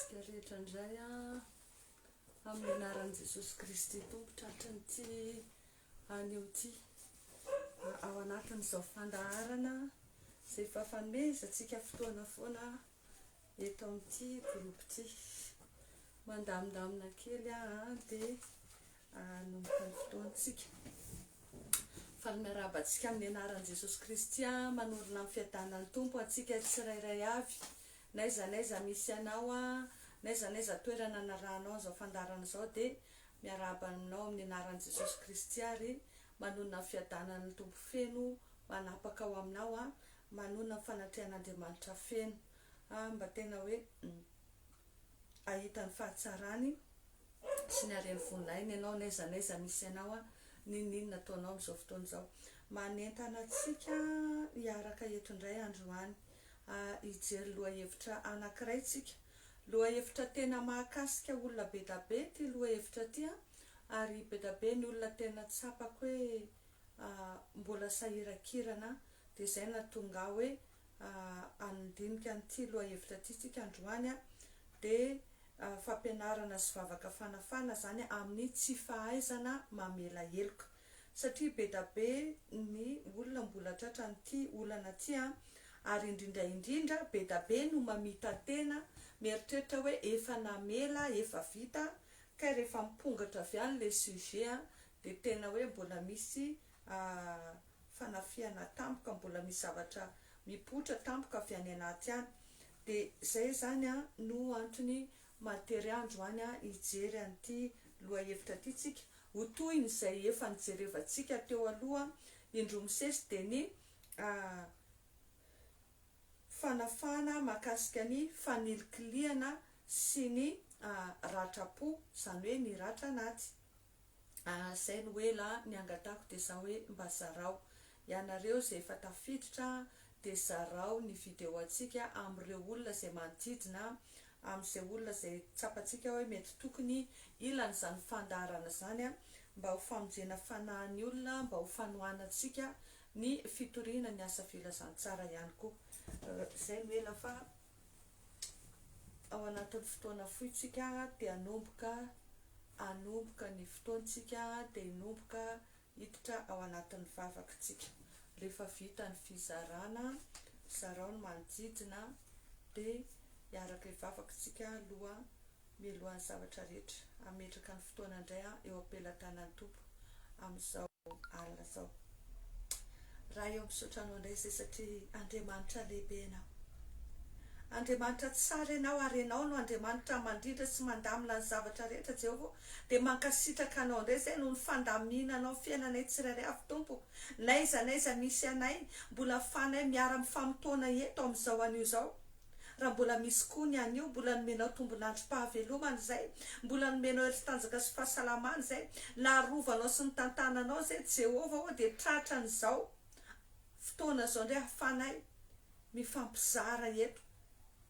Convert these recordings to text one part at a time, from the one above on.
Antsika rehetra indray amin'ny anaran'i Jesosy Kristy tompotra hatranyity anio ity ao anatin'izao fandaharana izay fahafamezatsika fotoana foana eto amin'ity groupe ity mandamindamina kely dia nomboka ny fotoantsika fa miarabantsika amin'ny anaran'i Jesosy Kristy manorina amin'ny fiadanan'ny tompo antsika tsirairay avy naiza misy anao naiza toerana narahanao zao fandarana zao dia miaraba aminao amin'ny anaran'i Jesosy Kristy ary manonona fiadanan'ny tompo feno manapaka ao aminao manonona fanatrehan'Andriamanitra feno mba tena hoe ahitany fahatsarany sy ny hareny vonainy ianao naiza misy anao ninona ataonao amin'izao fotoana izao manentana antsika hiaraka eto indray androany hijery lohahevitra anankiray tsika lohahevitra tena mahakasika olona be da be ty lohahevitra ty ary be da be ny olona tena tsapako hoe mbola sahirakirana dia izay nahatonga hoe andinika an'ity lohahevitra ty tsika androany dia fampianarana sy vavaka fanafana zany amin'ny tsy fahaizana mamela heloka satria be da be ny olona mbola tratra n'ity olana ty ary indrindra be da be no mamita tena mieritreritra hoe efa namela efa vita ka rehefa mipongatra avy any le sujet dia tena hoe mbola misy fanafiana tampoka mbola misy zavatra mipotra tampoka avy any anaty any dia zay zany no antony matery androany hijery an'ity lohahevitra ty tsika ho toy n'izay efa nijerevantsika teo aloha indro misesy dia ny fanafana mahakasika ny fanilikiliana sy ny ratrapo zany hoe ny ratra anaty zay no hoe la ny angatako dia za hoe mba zarao ianareo zay efa tafiditra dia zarao ny video antsika amin'ireo olona zay manodidina amin'izay olona zay tsapantsika hoe mety tokony ilan'izany fandaharana zany mba ho famonjena fanahin'ny olona mba ho fanohanantsika ny fitoriana ny asa filazantsara ihany koa zay no ela fa ao anatin'ny fotoana foitsika dia anomboka ny fotoantsika dia nomboka hiditra ao anatin'ny vavakantsika rehefa vita ny fizarana zarao no manodidina dia hiaraka ivavakantsika aloha mialohan'ny zavatra rehetra ametraka ny fotoana indray eo ampelantanan'ny tompo amin'izao alina zao raha eo misaotra anao indray zay satria Andriamanitra lehibe ianao Andriamanitra tsara ianao ary ianao no Andriamanitra mandrindra sy mandamina ny zavatra rehetra Jehovah dia mankasitraka anao indray zay no ny fandaminanao fiainanay tsirairay avy tompo naiza misy anay mbola fanay miara mifamotona eto amin'izao anio zao raha mbola misy koa ny anio mbola nomenao tombonandrom-pahavelomana zay mbola nomenao hery-tanjaka sy fahasalamana zay laharovanao sy ny tantananao zay Jehovah dia tratra n'izao fotoana zao indray hafanay mifampizara eto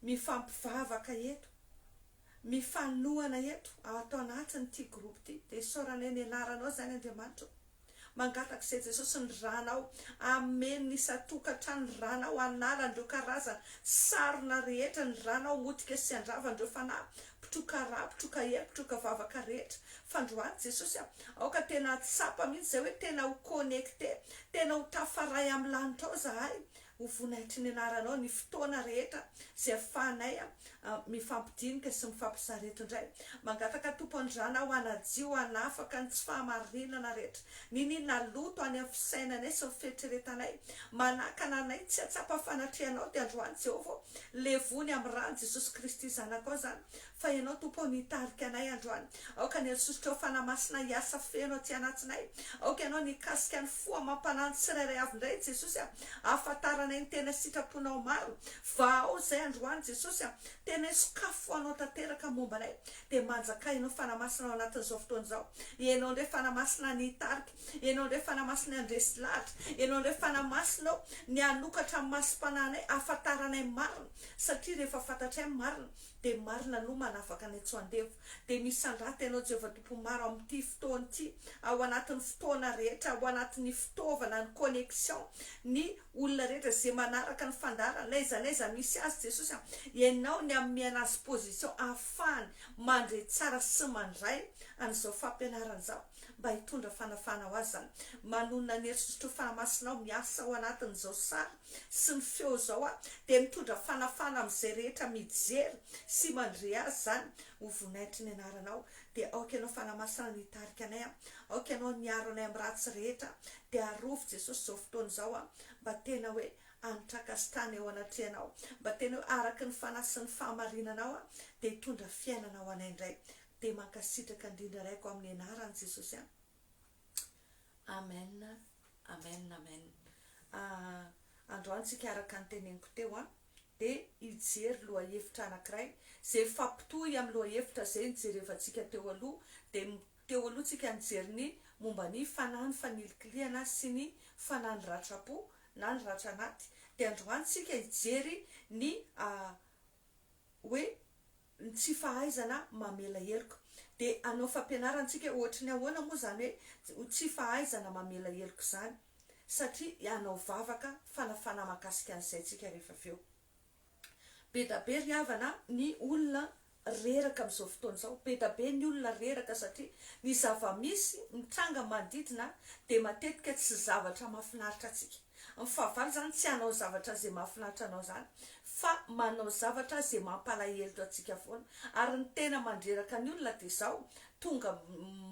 mifampivavaka eto mifanohana eto atao anatin'ity groupe ty dia isaoranay ny anaranao zany Andriamanitra mangataka izay Jesosy ny ranao ameny ny satokantrano ny ranao analandreo karazana sarina rehetra ny ranao motika sy andravandreo fanahy pitroka rà pitroka hery pitroka vavaka rehetra fandroany Jesosy aoka tena tsapa mihitsy zay hoe tena ho connecté tena ho tafaray amin'ny lanitra ao zahay ho vonaitry ny anaranao ny fotoana rehetra zay ahafahanay mifampidinika sy mifampisareto indray mangataka tompo andrana ho anajio anafaka ny tsy fahamarinana rehetra ninona loto any amin'ny fisainanay sy fieritreretanay manakana anay tsy atsapa fanatrehanao dia androany Jehovah levony amin'ny rano Jesosy Kristy zanakao zany fa ianao tompo nitarika anay androany aoka ny sosotra ao fanamasina hiasa feno aty anatinay aoka ianao nikasika ny foa mampanano tsirairay avy indray Jesosy ahafantaranay ny tena sitraponao maro va ao zay androany Jesosy tena sokafo anao tanteraka mombanay dia manjakainao fanamasina ao anatin'izao fotoana izao ianao indray fanamasina nitarika ianao indray fanamasina andresy lahatra ianao indray fanamasinao ny anokatra amin'ny masom-pananay ahafantaranay marina satria rehefa fantatray marina dia marina no manafaka anay tsy handevo dia misandrata ianao Jehovah tompo maro amin'ity fotoana ity ao anatin'ny fotoana rehetra ao anatin'ny fitaovana ny connexion ny olona rehetra zay manaraka ny fandarana laiza misy azy Jesosy ianao ny amin'ny anazy position ahafahany mandray tsara sy mandray an'izao fampianarana zao mba hitondra fanafana ho azy zany manonona ny heritrotro fanamasinao miasa ao anatin'izao sary sy ny feo zao de mitondra fanafana amin'izay rehetra mijery sy mandray azy zany ho vonaitry ny anaranao de aoka ianao fanamasina ny tarika anay aoka ianao niaro anay amin'ny ratsy rehetra de arovy Jesosy zao fotoana zao mba tena hoe anitrakasitany ao anatrehanao mba tena hoe araky ny fanahy sy ny fahamarinanao de hitondra fiainanao anay indray de mankasitraka indrindra raiko amin'ny anarany Jesosy amen amen amen androantsika araka ny teneniko teo de ijery lohahevitra anankiray zay fampitohy amin'ny lohahevitra zay nijerevantsika teo aloha de teo aloha tsika nijery ny momba ny fanahy ny fanilikiliana sy ny fanahy ny ratrapo na ny ratra anaty de androantsika ijery ny hoe ny tsy fahaizana mamela heloka de anao fampianarantsika ohatry ny ahoana moa zany hoe tsy fahaizana mamela heloka zany satria anao vavaka fanafana makasika an'izay tsika rehefa aveo be da be ry havana ny olona reraka amin'izao fotoana zao be da be ny olona reraka satria ny zava-misy mitranga manodidina de matetika tsy zavatra mahafinaritra atsika ny fahavalo zany tsy anao zavatra zay mahafinaritra anao zany fa manao zavatra zay mampalahelo atsika foana ary ny tena mandreraka ny olona de zao tonga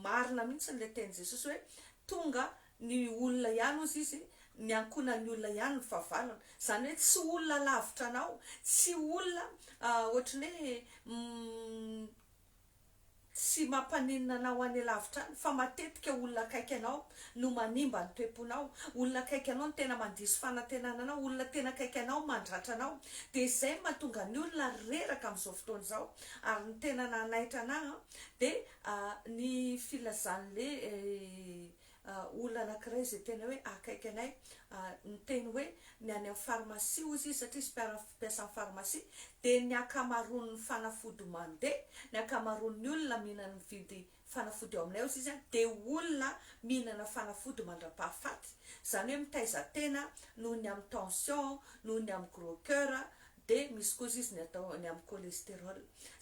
marina mihitsy le teny Jesosy hoe tonga ny olona ihany ozy izy ny ankona ny olona ihany ny fahavalona zany hoe tsy olona lavitra anao tsy olona ohatrany hoe tsy mampaninina anao any lavitra any fa matetika olona akaiky anao no manimba ny toeponao olona akaiky anao ny tena mandiso fanantenananao olona tena akaiky anao mandratra anao de zay mahatonga ny olona reraka amin'izao fotoana zao ary ny tena nanaitra anahy de ny filazan'le olona anankiray zay tena hoe akaiky anay ny teny hoe ny any amin'ny pharmacie ozy satria sy mpiasa amin'ny pharmacie de ny akamaroan'ny fanafody mandeha ny akamaroan'ny olona mihinana mividy fanafody ao aminay ozy izy de olona mihinana fanafody mandra-pahafaty zany hoe mitaiza tena noho ny amin'ny tension noho ny amin'ny gros cœur de misy koa izy ny atao ny amin'ny cholestérol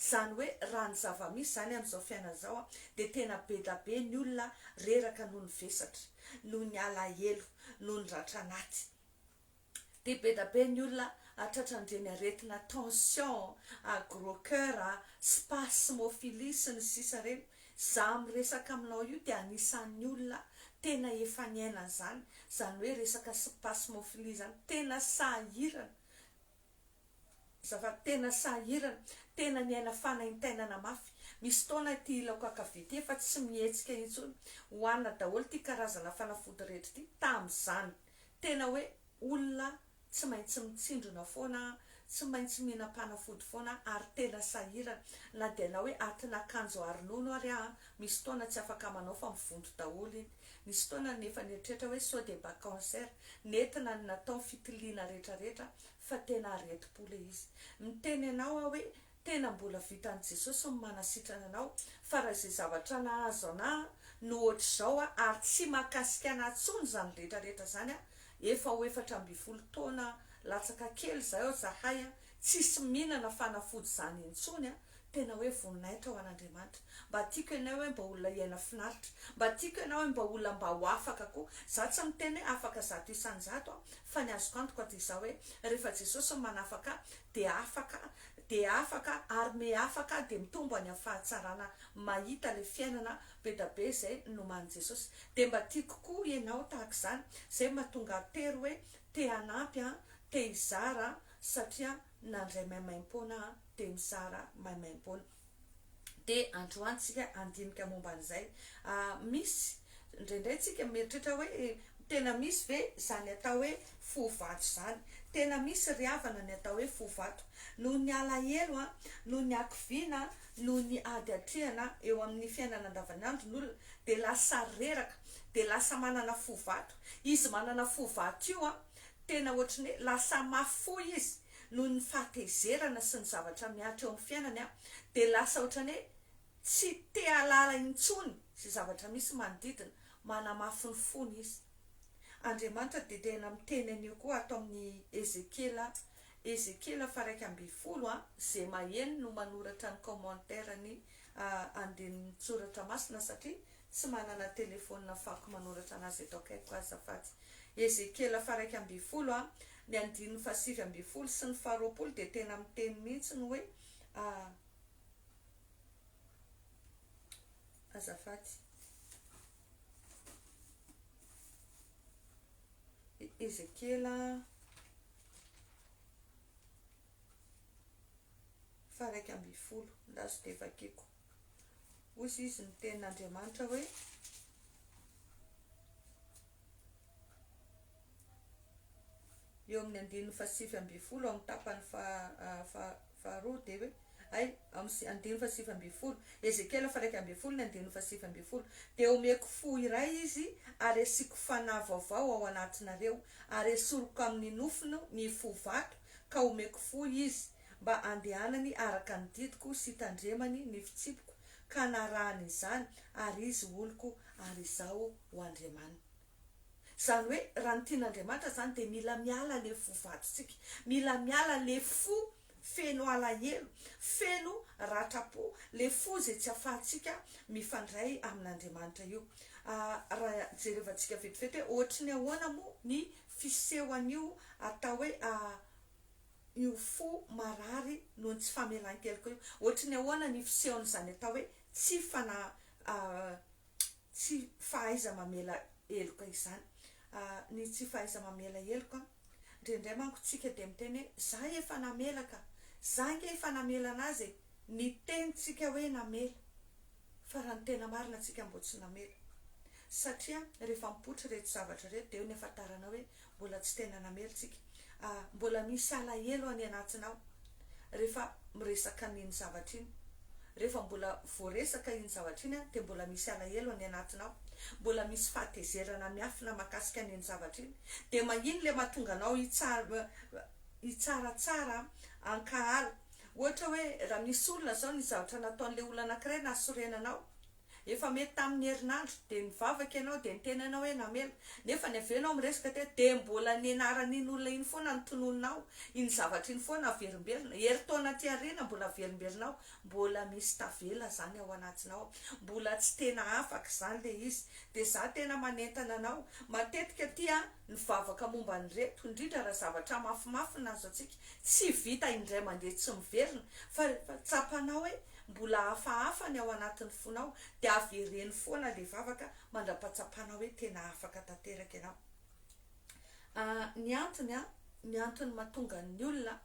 zany hoe raha ny zava-misy zany amin'izao fiainana zao de tena be da be ny olona reraka noho ny vesatra noho ny alahelo noho ny ratra anaty de be da be ny olona atratrandreny aretina tension gros cœur spasmophilie sy ny sisa reny za miresaka aminao io de anisan'ny olona tena efa niaina zany zany hoe resaka spasmophilie zany tena sahirana zava tena sahirana tena niaina fanaintainana mafy misy taona ty ilako akavity efa tsy mihetsika intsony hoanina daholo ty karazana fanafody rehetra ty tam'izany tena hoe olona tsy maintsy mitsindrona foana tsy maintsy mihina-panafody foana ary tena sahirana na de na hoe atin'akanjo aronono ary misy taona tsy afaka manao fa mivondro daholo iny misy taona nefa nieritreritra hoe sao de ba cancer nentina ny natao fitiliana rehetrarehetra fa tena areti-pole izy miteny anao hoe tena mbola vitan'i Jesosy ny manasitrana anao fa raha izay zavatra nahazo ana no ohatr'izao ary tsy mahakasika anatsony zany rehetrarehetra zany efa ho 4 taona latsaka kely zahay zahay tsisy mihinana fanafody zany intsony tena hoe voninahitra ho an'Andriamanitra mba tiako ianao hoe mba olona iaina finaritra mba tiako ianao hoe mba olona mba ho afaka koa za tsy miteny hoe afaka zato isanjato fa ny azoko antoka de za hoe rehefa Jesosy manafaka de afaka ary me afaka de mitombo any amin'ny fahatsarana mahita le fiainana be da be zay no man Jesosy de mba tiako koa ianao tahaka zany zay mahatonga tery hoe te hanampy te hizara satria nandray maimaimpona de mizara maimaimpona de androantsika andinika momba an'izay misy indraindray tsika mieritreritra hoe tena misy ve zany atao hoe fovato zany tena misy ry havana ny atao hoe fovato noho ny alahelo noho ny akiviana noho ny ady atrehana eo amin'ny fiainana andavanandro n'olona de lasa reraka de lasa manana fovato izy manana fovato io tena ohatrany hoe lasa mafoy izy noho ny fahatezerana sy ny zavatra miatra eo amin'ny fiainany de lasa ohatrany hoe tsy te halala intsony sy zavatra misy manodidina manamafy ny fony izy Andriamanitra dia tena miteny an'io koa ato amin'ny Ezekela faraika amby folo zay maheno no manoratra ny commentaire-ny andinin'ny soratra masina satria tsy manana telefônina afahako manoratra anazy eto akaiko azafady. Ezekela faraika amby folo ny andininy fasivy amby folo sy ny faharoapolo dia tena miteny mihitsy ny hoe azafady. Ezekela faraika amby folo ndazo dia vakiko ozy izy ny tenin'Andriamanitra hoe eo amin'ny andininy fasivy amby folo amin'ny tapany faharoa dia hoe amin'ny andininy fasivy amby folo Ezekela faraika amby folo ny andininy fasivy amby folo dia omeko fo iray izy ary asiako fanahy vaovao ao anatinareo ary esoroko amin'ny nofony ny fo vato ka omeko fo izy mba andehanany araka ny didiko sy tandremany ny fitsipiko ka narahany izany ary izy oloko ary izao ho Andriamanina. Zany hoe raha ny tian'Andriamanitra zany dia mila miala le fo vatontsika, mila miala le fo feno alahelo, feno ratrapo, le fo zay tsy afahantsika mifandray amin'Andriamanitra io. Raha jerevantsika vetivety hoe ohatry ny ahoana moa ny fisehoan'io atao hoe io fo marary noho ny tsy famelan-keloka io, ohatry ny ahoana ny fisehoan'izany atao hoe tsy fahaiza mamela heloka izany. Ny tsy fahaiza mamela heloka indrindray manko tsika dia miteny hoe za efa namelaka, za nge efa namela anazy, ny tenitsika hoe namela fa raha ny tena marina tsika mbo tsy namela satria rehefa mipoitra rehetra zavatra rehetra dia eo ny ahafantarana hoe mbola tsy tena namela tsika, mbola misy alahelo any anatinao rehefa miresaka n'iny zavatra iny, rehefa mbola voaresaka iny zavatra iny dia mbola misy alahelo any anatinao, mbola misy fahatezerana miafina makasika n'iny zavatra iny, dia magnino le mahatonga anao hitsaratsara ankaharo. Ohatra hoe raha misy olona zao ny zavatra nataon'le olona anankiray nahasorenanao, efa mety tamin'ny herinandro dia mivavaka ianao dia niteny anao hoe namela, nefa ny aveanao miresaka dia mbola ny anaran'iny olona iny foana ny tonononao, iny zavatra iny foana averimbelona, herintaona aty aoriana mbola averimbelonao, mbola misy tavela zany ao anatinao, mbola tsy tena afaka zany le izy. Dia za tena manentana anao matetika aty mivavaka momba ny reto, indrindra raha zavatra mafimafy nazo antsika tsy vita indray mandeha tsy miverina, fa tsapanao hoe mbola hafahafa ny ao anatin'ny fonao dia avereny foana le vavaka mandra-patsapanao hoe tena afaka tanteraka ianao. Ny antony mahatonga ny olona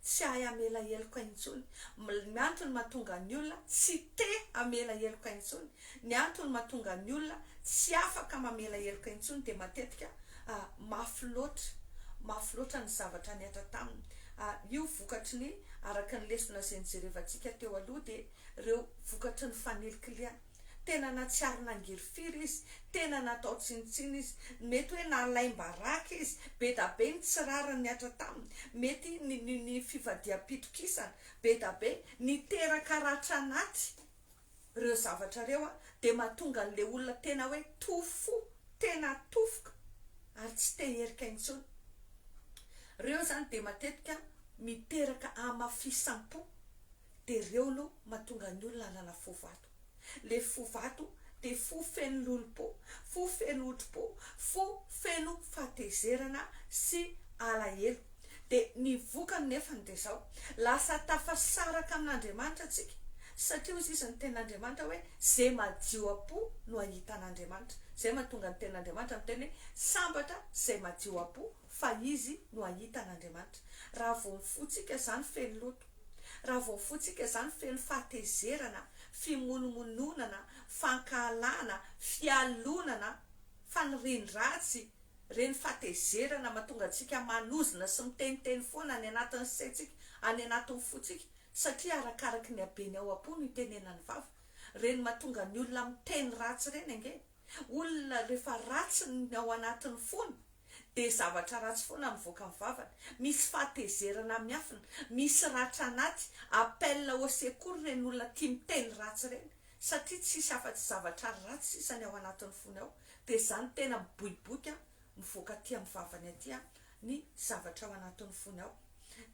tsy hay amela heloka intsony, ny antony mahatonga ny olona tsy te amela heloka intsony, ny antony mahatonga ny olona tsy afaka mamela heloka intsony dia matetika mafy loatra ny zavatra niatra taminy. Io vokatry ny araka ny lesona izay nijerevantsika teo aloha dia ireo vokatry ny fanelikiliana, tena natsiary nangery-firy izy, tena natao tsinitsiny izy, mety hoe nalaim-baraka izy, be da be ny tsirarany niatra taminy, mety ny fivadiam-pitokisana, be da be ny teraka ratra anaty ireo zavatra ireo dia mahatonga an'le olona tena hoe tofo, tena tofoka ary tsy te herika intsony. Ireo zany dia matetika miteraka amafisam-po, dia ireo no mahatonga ny olona hanana fo vato. Le fo vato dia fo feno lolo-po, fo feno otro-po, fo feno fahatezerana sy alahelo. Dia ny vokany nefany dia zao, lasa tafasaraka amin'Andriamanitra tsika satria ozy izy ny ten'Andriamanitra hoe zay madio apo no ahita an'Andriamanitra. Zay mahatonga ny ten'Andriamanitra miteny hoe sambatra zay madio apo fa izy no ahita an'Andriamanitra. Raha vao ny fotsika zany feno loto, raha vao fotsika zany feno fahatezerana, fimonomononana, fankahalana, fialonana, fanirian-dratsy, reny fahatezerana mahatonga antsika manozona sy miteniteny foana any anatin'ny saintsika, any anatin'ny fotsika satria arakaraky ny habeny ao am-po no itenenany vava. Reny mahatonga ny olona miteny ratsy reny ange, olona rehefa ratsy ny ao anatin'ny fony dia zavatra ratsy foana mivoaka ny vavany, misy fahatezerana miafina, misy ratra anaty, appel au secours reny olona tia miteny ratsy reny satria tsisy afa-tsy zavatra ratsy sisa ny ao anatin'ny fony ao. Dia zany tena miboiboika mivoaka aty amin'ny vavany aty ny zavatra ao anatin'ny fony ao.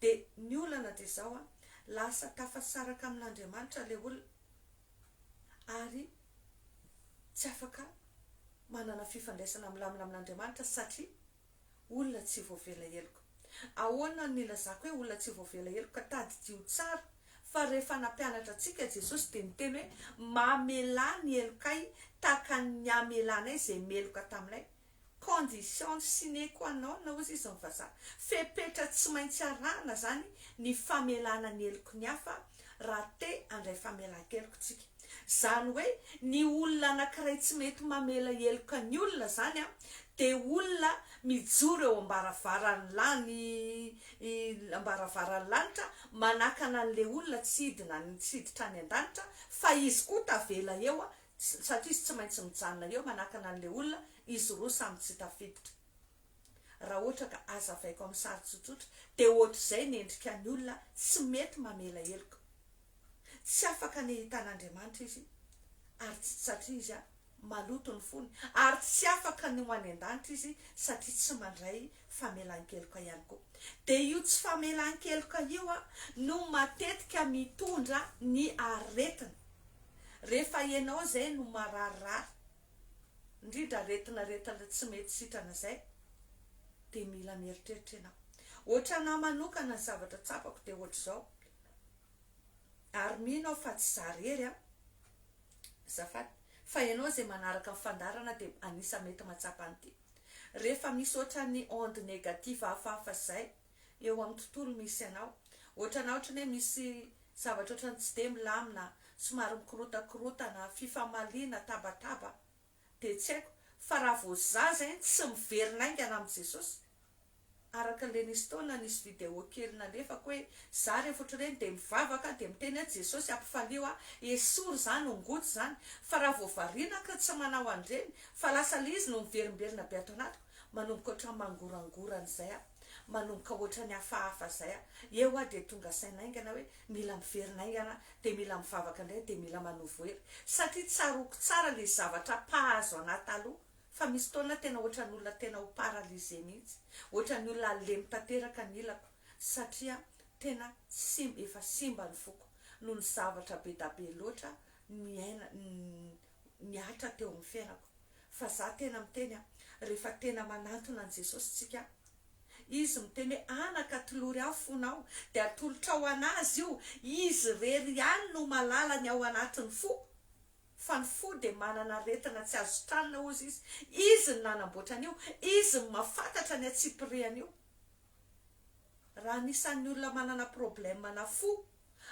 De ny olana de zao lasa tafasaraka amin'Andriamanitra le olona ary tsy afaka manana fifandraisana milamina amin'Andriamanitra satria olona tsy voavela heloka. Ahoana ny lazako hoe olona tsy voavela heloka? Tadidio tsara fa rehefa nampianatra antsika Jesosy de niteny hoe mamela ny helokay tahaka ny amelanay zay meloka taminay. Condition sine qua non ozy izy ny vazaha. Fepetra tsy maintsy arahana zany ny famelana ny heloko ny hafa raha te andray famelan-kelokontsika. Zany hoe ny olona anankiray tsy mety mamela heloka ny olona zany de olona mijoro eo ambaravaran'ny lanitra manakana an'le olona tsy hiditra any an-danitra fa izy koa tavela eo satria izy tsy maintsy mijanona eo manakana an'le olona izy roa samy tsy tafiditra. Raha ohatra ka azavaiko amin'ny sary tsotsotra de ohatr'izay ny endrika ny olona tsy mety mamela heloka, tsy afaka ny hitan'Andriamanitra izy ary satria izy maloto ny fony, ary tsy afaka ny ho any an-danitra izy satria tsy mandray famelan-keloka ihany koa. De io tsy famelan-keloka io no matetika mitondra ny aretina. Rehefa ianao zay no mararirary, indrindra aretina tsy mety sitrana zay, de mila mieritreritra ianao. Ohatra na manokana ny zavatra tsapako de ohatra zao, ary mino fa tsy zarery zafady fa ianao zay manaraka ny fandarana de anisa mety matsapa an'ity. Rehefa misy ohatra ny onde négative hafahafa zay eo amin'ny tontolo misy anao, ohatra na ohatra hoe misy zavatra ohatra tsy de milamina, somary mikorotakorotana, fifamaliana, tabataba, de tsy haiko fa raha vao zaza tsy miverin'aingana amin'ny Jesosy, araka le nisy taona nisy vidéo kely nalefako hoe za rehefa ohatra hoe de mivavaka de miteny hoe Jesosy ampifalio esory zany ongotsy zany, fa raha vao variana ka tsy manao andreny fa lasa le izy no miverimberina be ato anatiko, manomboka ohatra mangorangorana zay manomboka ohatra ny hafahafa zay eo de tonga sainaingana hoe mila miverin'aingana de mila mivavaka indray de mila manovo hery satria tsaroko tsara le zavatra mpahazo anaty aloha. Fa misy taona tena ohatra ny olona tena ho paralysé mihitsy, ohatra ny olona lemy tanteraka ny ilako satria tena efa simba ny foko noho ny zavatra be da be loatra niatra teo amin'ny fiainako. Fa za tena miteny rehefa tena manantona an Jesosy tsika, izy miteny hoe anaka tolory aho fonao de atolotra ao anazy io, izy rery ihany no malala ny ao anatin'ny fo. Fa ny fo de manana aretina tsy azo tranona ozy izy ny nanamboatra an'io, izy ny mahafantatra ny atsipiriany io. Raha anisan'ny olona manana problème na fo,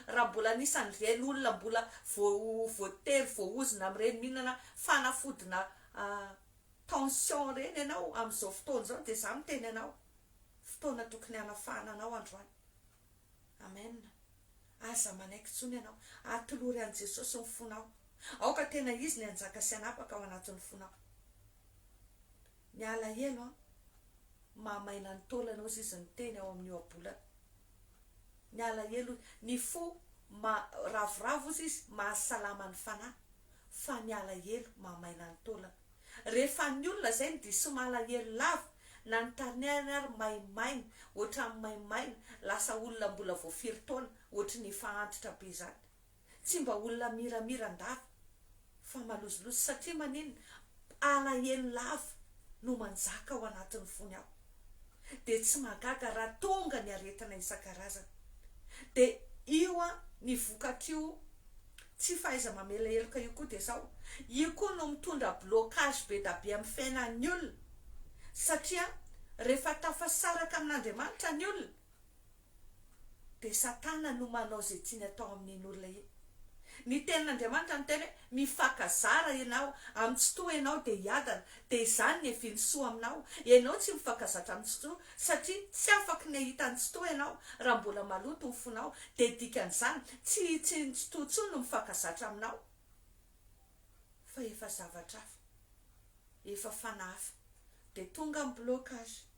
raha mbola anisan'ny reny olona mbola voatery voaozina amin'ireny mihinana fanafodina tension reny ianao amin'izao fotoana zao de za miteny anao fotoana tokony hanafahana anao androany. Amen. Aza manaiky tsony ianao atolory an Jesosy ny fonao. Aoka tena izy ny anjaka sy anapaka ao anatin'ny fonao. Ny alahelo mahamaina ny taolana ozy izy ny teny ao amin'ny oabolana. Ny alahelo ny fo ravoravo ozy izy mahasalama ny fanahy, fa ny alahelo mahamaina ny taolana. Rehefa ny olona zay ny diso malahelo lava na ny tanany ary maimaina, ohatra ny maimaina lasa olona mbola voafiry taona, ohatra ny efa antitra be zany. Tsy mba olona miramirandava fa malozolozo satria manino alahelo lava no manjaka ao anatin'ny fony ao, de tsy magaga raha tonga ny aretina isan-karazany. De io ny vokatrio tsy fahaiza mamela heloka io koa de zao, io koa no mitondra blocage be da be amin'ny fiainan'ny olona satria rehefa tafasaraka amin'Andriamanitra ny olona de Satana no manao zay tiany atao amin'iny olona iny. Ny tenin'Andriamanitra ny teny hoe mifakazara ianao amin'ny fotoa ianao de hiadana, de izany ny eviany soa aminao. Ianao tsy mifakazatra amin'ny fotoa satria tsy afaka ny ahita ny fotoa ianao raha mbola maloto ny fonao, de dikan'izany tsy totsony no mifakazatra aminao fa efa zavatra hafa, efa fanahafa, de tonga ny blocage,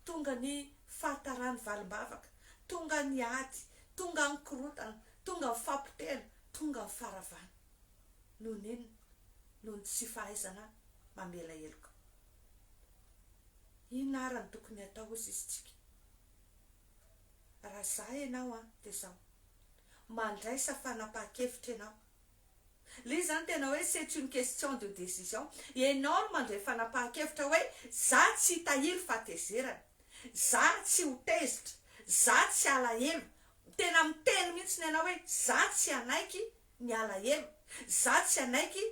tonga ny fahatarany valim-bavaka, tonga ny ady, tonga ny korotana, tonga ny fampitelo, tonga ny faravana. Noho ny tsy fahaizana mamela heloka. inona arany tokony atao ozy izy tsika raha za ianao de zao mandraisa fanapahan-kevitra ianao le zany tena hoe c'est une question de décision ianao no mandray fanapahan-kevitra hoe za tsy hitahiry fahatezerana za tsy ho tezitra za tsy alahelo tena miteny mihitsy ny ianao hoe za tsy anaiky ny alahelo za tsy anaiky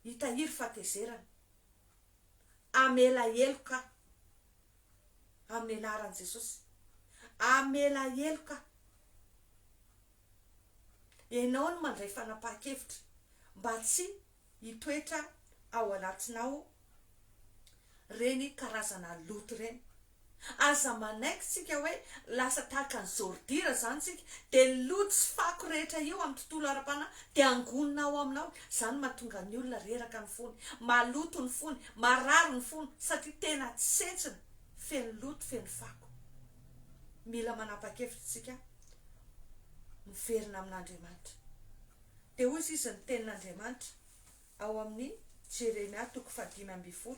hitahiry fahatezerana amelaheloka amin'ny anaran'i Jesosy amelaheloka ianao no mandray fanapahan-kevitra mba tsy hitoetra ao anatinao reny karazana loto reny aza manaiky tsika hoe lasa tahaka ny zordira zany tsika de loto sy fako rehetra io amin'ny tontolo ara-pana de angonina ao aminao zany mahatonga ny olona reraka ny fony maloto ny fony marary ny fony satria tena tsentsina feno loto feno fako mila manapa-kevitra tsika miverina amin'Andriamanitra de hoy izy ny tenin'Andriamanitra ao amin'ny Jeremia 5:10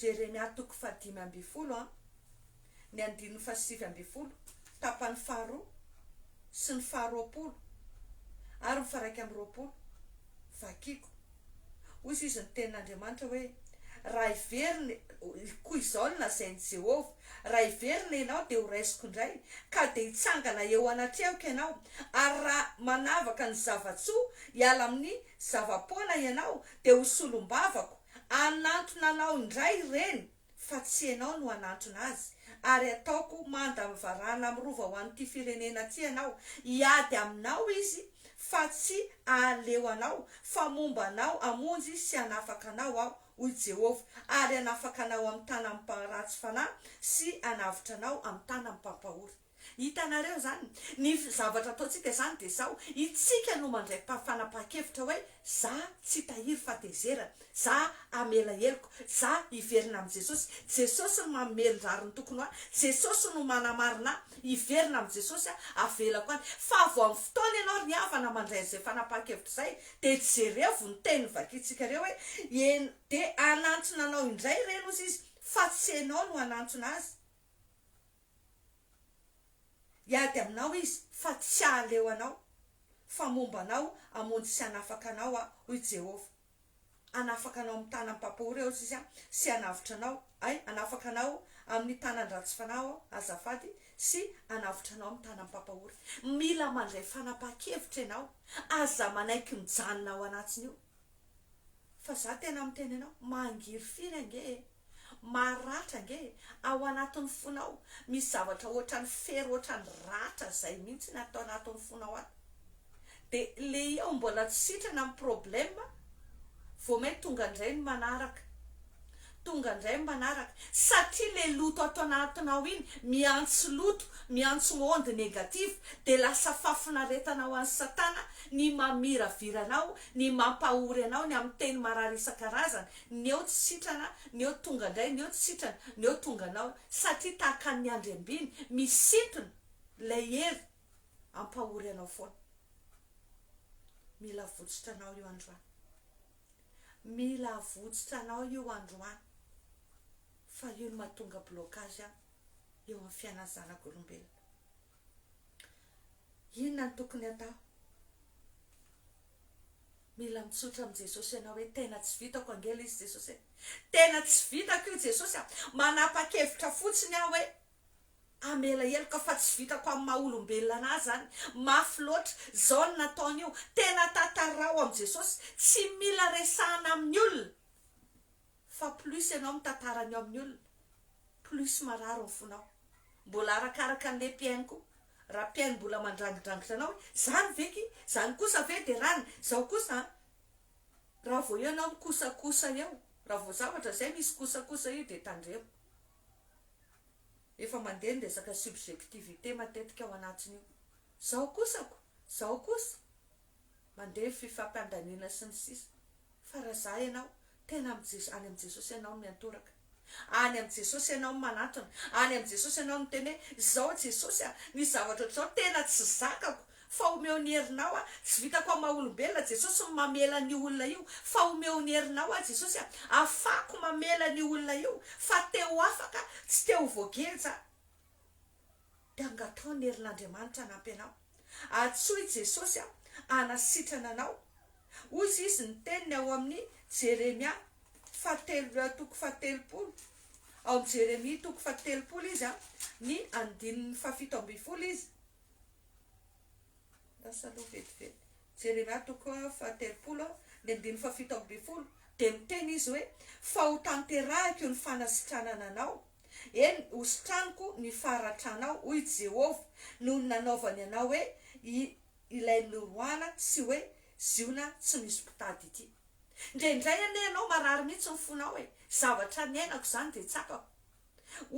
Jeremia 5:10 ny 7:20 tapany 2 sy ny 20 ary ny 1:20 vakiko hoy izy ny tenin'Andriamanitra hoe raha iveriny koa izao no lazainy Jehovah raha iverina ianao de ho raisiko indray ka de hitsangana eo anatrehako ianao ary raha manavaka ny zavatsoa hiala amin'ny zavapoana ianao de ho solom-bavako anantona anao indray reny fa tsy ianao no anantona azy ary ataoko mandavarana mirova ho an'ity firenena ty ianao hiady aminao izy fa tsy aleo anao fa momba anao amonjy sy anafaka anao aho hoy Jehovah ary anafaka anao amin'ny tany amparatsy fanahy sy anavitra anao amin'ny tany ampampahory hitanareo zany ny zavatra ataotsika zany de zao itsika no mandray fanapahan-kevitra hoe za tsy tahiry fahatezerana za amela heloko za hiverina amin'i Jesosy Jesosy no mamelondraro ny tokony ho Jesosy no manamarina hiverina amin'i Jesosy avelako any fa vo amin'ny fotoana ianao ny havana mandray zay fanapahan-kevitra zay de jerevo ny teny vakitsika reo hoe de anantona anao indray reno ozy izy fa tsy ianao no anantona azy hiady aminao izy fa tsy aleo anao fa momba anao amonjy sy anafaka anao hoy Jehovah anafaka anao amin'ny tany ampampahory eo izy sy anavitra anao anafaka anao amin'ny tanan-dratsy fanahy azafady sy anavitra anao amin'ny tany ampampahory mila mandray fanapahan-kevitra ianao aza manaiky mijanona ao anatiny io fa za tena miteny ianao mangiry firy ange maratra ange ao anatin'ny fonao misy zavatra ohatrany fery ohatrany ratra zay mihitsy natao anatin'ny fonao ato de le eo mbola tsy sitrana amin'ny problema vo mety tonga indray ny manaraka tonga indray ny manaraka satria le loto ato anatinao iny miantso loto miantso onde negative de lasa fafinaretana ho an'ny satana ny mamiraviranao ny mampahory anao ny amin'ny teny marary isan-karazany ny eo tsy sitrana ny eo tonga indray ny eo tsy sitrana ny eo tonga anao satria tahaka ny andry ambiny misintona lay hery ampahory anao foana mila votsitra anao io androany mila votsitra anao io androany fa io no mahatonga blocage eo amin'ny fiainan'ny zanak'olombelona inona ny tokony atao mila mitsotra amin'i Jesosy ianao hoe tena tsy vitako angela izy Jesosy tena tsy vitako io Jesosy manapa-kevitra fotsiny aho hoe amela heloka fa tsy vitako amin'ny maha-olombelona anazy zany mafy loatra zao no nataony io tena tantarao amin'i Jesosy tsy mila resahana amin'ny olona fa plus ianao mitantarany eo amin'ny olona plus mararo ny fonao mbola arakaraka an'le mpiaino raha mpiaino mbola mandrangidrangotra anao zany veky zany kosa ve de rany zao kosa raha vo eo anao mikosakosa eo raha vo zavatra zay misy kosakosa io de tandremo efa mandeha ny resaka subjectivité matetika ao anatiny io zao kosako zao kosa mandeha fifampiandanina sy ny sisa fa raha za ianao tena any amin'i Jesosy ianao miantoraka any amin'i Jesosy ianao manatona any amin'i Jesosy ianao miteny hoe zao Jesosy ny zavatra zao tena tsy zakako fa omeo ny herinao a tsy vitako maha-olombelona Jesosy mamela ny olona io fa omeo ny herinao a Jesosy afako mamela ny olona io fa teo afaka tsy teo voageja dia angatao ny herin'Andriamanitra hanampy anao atsoy Jesosy anasitrana anao ozy izy ny teniny ao amin'ny Jeremia toko fahatelopolo ao amin'ny Jeremia toko fahatelopolo izy ny andininy fahafito amby folo izy lasa aloha vetivety Jeremia toko fahatelopolo ny andininy fahafito amby folo dia miteny izy hoe fa ho tanterahiko ny fanasitranana anao eny hositraniko ny faratranao hoy Jehovah noho ny nanaovany anao hoe ilay noroana sy hoe ziona tsy misy mpitady ity indraindray ane ianao marary mihitsy ny fonao zavatra niainako zany dia tsapako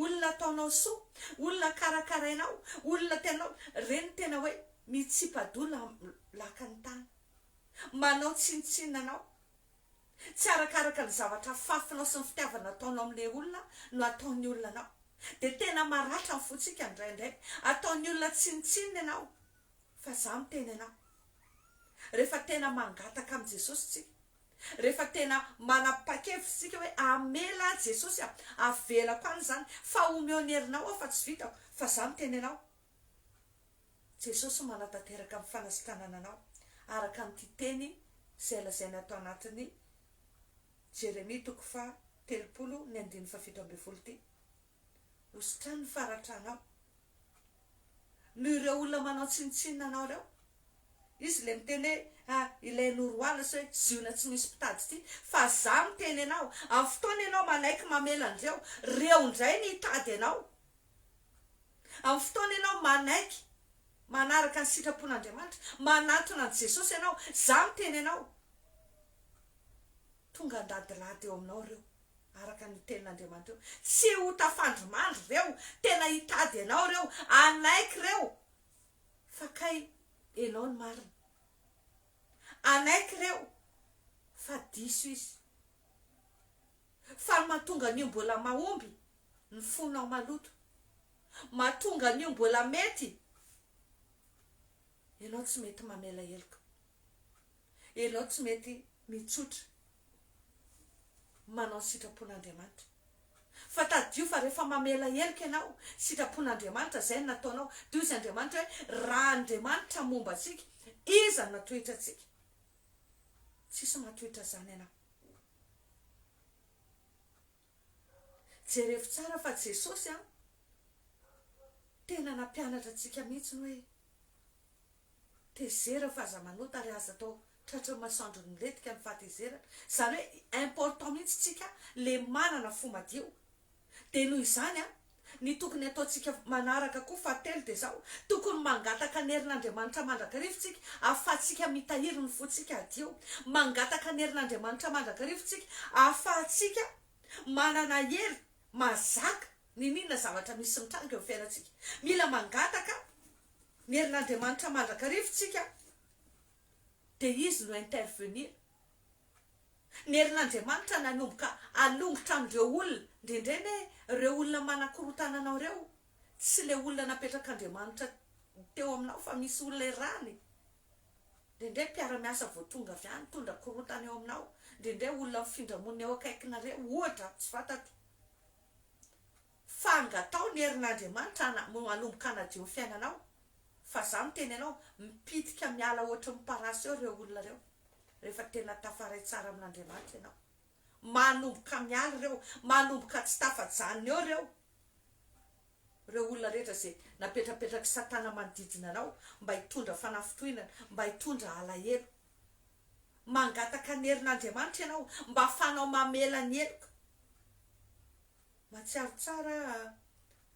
olona ataonao soa olona karakarainao olona tenao reny tena hoe mitsipadolona laka ny tany manao tsinitsinina anao tsy arakaraka ny zavatra fafinao sy ny fitiavana ataonao amin'ilay olona no ataon'ny olona anao dia tena maratra ny fotsika indraindray ataon'ny olona tsinitsinina ianao fa za miteny anao rehefa tena mangataka amin'i Jesosy tsika rehefa tena manapa-kevitra tsika hoe amela Jesosy avelako any zany fa omeo ny herinao fa tsy vitako fa za miteny anao Jesosy manatanteraka amin'ny fanasitranana anao araka amin'ity teny izay lazaina atao anatin'ny Jeremia toko fahatelopolo ny andininy fahafito amby folo ity hositrany ny faratranao no ireo olona manao tsinitsinina anao reo izy le miteny hoe ilay noroana sy hoe ziona tsy misy mpitady ity fa za miteny anao amin'ny fotoana ianao manaiky mamela an'ireo reo indray ny hitady anao amin'ny fotoana ianao manaiky manaraka ny sitrapon'Andriamanitra manatona an' Jesosy ianao za miteny anao tonga andadilady eo aminao reo araka ny tenin'Andriamanitra eo tsy ho tafandromandry reo tena hitady anao reo anaiky reo fa kay enao ny marina anaiky reo fa diso izy fa mahatonga an'io mbola mahomby ny fonao maloto mahatonga an'io mbola mety enao tsy mety mamela helika enao tsy mety mitsotra manao sitrapon'Andriamanitra fa tadio fa rehefa mamela helika ianao sitrapon'Andriamanitra zay no nataonao toy izy Andriamanitra hoe raha Andriamanitra momba atsika iza natoetra atsika tsisy matoetra zany ianao jerevy tsara fa Jesosy tena nampianatra atsika mihitsy hoe tezera fa aza manota ary aza atao tratra masoandro miletika ny fahatezerana zany hoe important mihitsy tsika le manana fomadio dia noho izany ny tokony ataontsika manaraka koa fahatelo dia zao tokony mangataka ny herin'Andriamanitra mandrakarivo tsika ahafahantsika mitahiry ny fotsika adio mangataka ny herin'Andriamanitra mandrakarivo tsika ahafahantsika manana hery mazaka ninona zavatra misy mitranga eo fiainantsika mila mangataka ny herin'Andriamanitra mandrakarivo tsika dia izy no intervenir ny herin'Andriamanitra nanomboka alongotra amin'ireo olona indrindray ireo olona manakorotana anao reo tsy le olona napetrak'Andriamanitra teo aminao fa misy olona irany indrindray mpiara-miasa vao tonga avy any tondra korotana eo aminao indrindray olona mifindramony eo akaikinareo ohatra tsy fantatro fa angatao ny herin'Andriamanitra manomboka anadio ny fiainanao fa za miteny anao mipitika miala ohatra miparasy eo ireo olona reo rehefa tena tafaray tsara amin'Andriamanitra ianao manomboka miala reo manomboka tsy tafajanona eo reo olona rehetra zay napetrapetraky satana manodidina anao mba hitondra fanafotoinana mba hitondra alahelo mangataka ny herin'Andriamanitra ianao mba ahafahanao mamela ny helika matsiaro tsara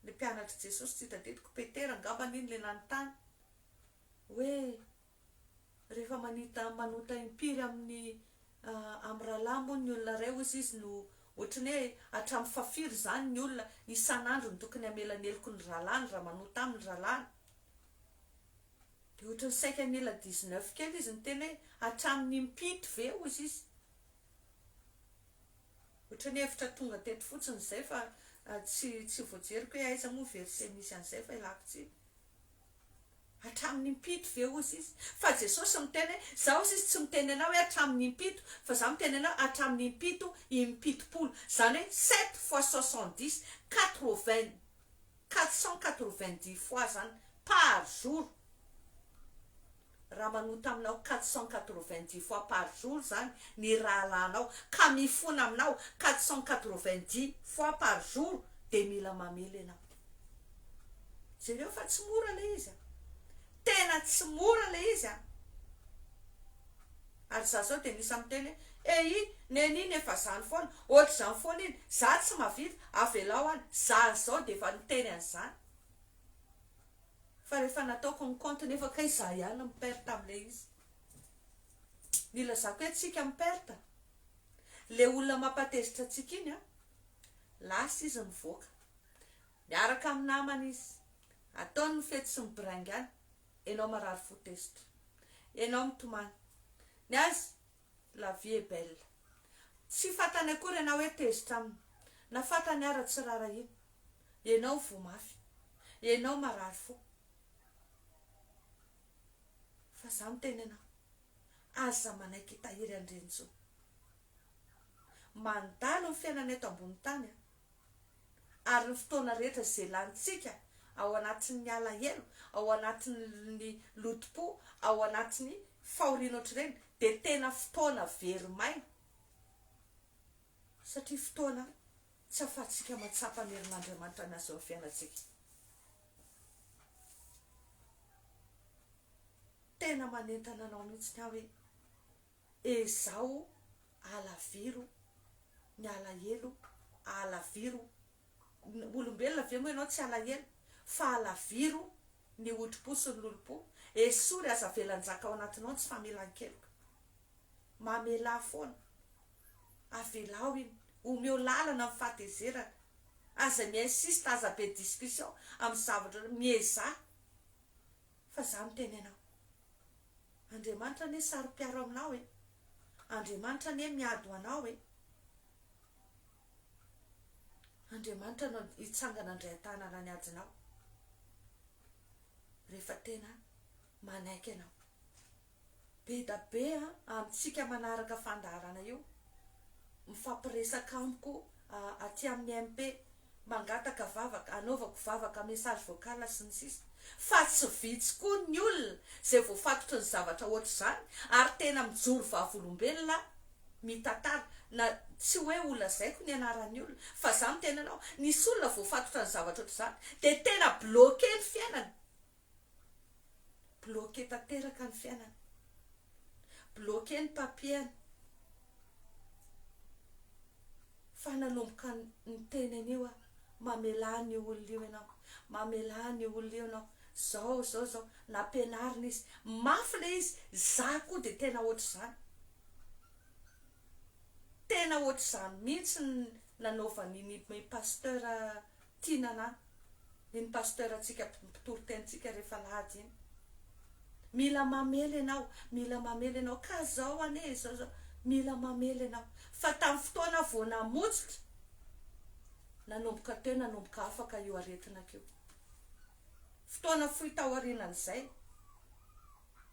le mpianatra Jesosy tsy tadidiko Petera angamba niny le nanontany hoe rehefa manota impiry amin'ny rahalahy moa ny olona ray ozy izy no ohatrany hoe hatramin'ny fafiry zany ny olona isan'andro ny tokony hamela ny heliko ny rahalany raha manota amin'ny rahalany dia ohatrany saika nila 19 kely izy ny teny hoe hatramin'ny impito ve ozy izy ohatrany hevitra tonga teto fotsiny zay fa tsy voajeriko hoe aiza moa verset misy an'izay fa ilako tsy hatramin'ny impito ve ozy izy fa Jesosy miteny hoe zaho izy tsy miteny anao hoe hatramin'ny impito fa zaho miteny anao hatramin'ny impito impitopolo zany hoe 7 fois 70 490 fois zany par jour raha manota aminao 490 fois par jour zany ny raha lanao ka mifona aminao 490 fois par jour de mila mamely anao jereo fa tsy mora le izy tena tsy mora le izy ary za zao de misy am'teny i neniny efa zany foana ohatra zany foana iny za tsy mavita avelao any za zao de efa niteny an'izany fa rehefa nataoko ny compte nefa kay za ihany miperta am'le izy mila zako hoe tsika miperta le olona mampatezitra atsika iny lasa izy mivoaka miaraka amin'ny namany izy ataony ny fety sy mibraingy any enao marary fotezitra enao mitomany ny azy la vie est belle tsy fatany akory ianao hoe tezitra aminy na fatany ara tsy rara iny enao vomafy enao marary fo fa za miteny anao aza manaiky hitahiry andrenjo mandalo ny fiainana eto ambony tany ary ny fotoana rehetra zay lantsika ao anatin'ny alahelo ao anatin'ny lotopo ao anatin'ny fahoriana ohatr'ireny de tena fotoana verimaina satria fotoana tsy afatsika matsapa ny herin'Andriamanitra ny azo amin'ny fiainatsika tena manentana anao mihitsy hoe ezao alaviro ny alahelo alaviro olombelona ve moa ianao tsy alahelo fa alaviro ny otripo sy ny lolopo esory aza velanjaka ao anatinao tsy famelan-keloka mamela foana avelao iny omeo lalana amin'ny fahatezerana aza miinsiste aza be discussion amin'ny zavatra mieza fa za miteny anao Andriamanitra ne saro-piaro aminao Andriamanitra ne miady anao Andriamanitra no hitsangana andray tanana ny adinao rehefa tena manaiky anao be da be amintsika manaraka fandaharana io mifampiresaka amiko aty amin'ny MP mangataka vavaka anaovako vavaka message vocal sy ny sisa fa tsy vitsy koa ny olona zay voafatotry ny zavatra ohatr' zany ary tena mijoro vavolombelona mitantara na tsy hoe olona zaiko ny anaran'ny olona fa za miteny anao nisy olona voafatotra ny zavatra ohatr' zany de tena bloqué ny fiainana bloqué tanteraka ny fiainana bloqué ny papieny fa nanomboka ny tenen'io mamelany olona io ianao mamelany olona io ianao zao nampianarina izy mafy le izy za koa de tena ohatr' zany tena ohatr' zany mihitsy nanaovan'iny pasteur Tinana iny pasteur atsika mpitory-tenitsika rehefa lahady iny mila mamely ianao ka zao ane zao mila mamely ianao fa tamin'ny fotoana vao namotsitra nanomboka teo nanomboka afaka io aretina keo fotoana fohy taorianan'izay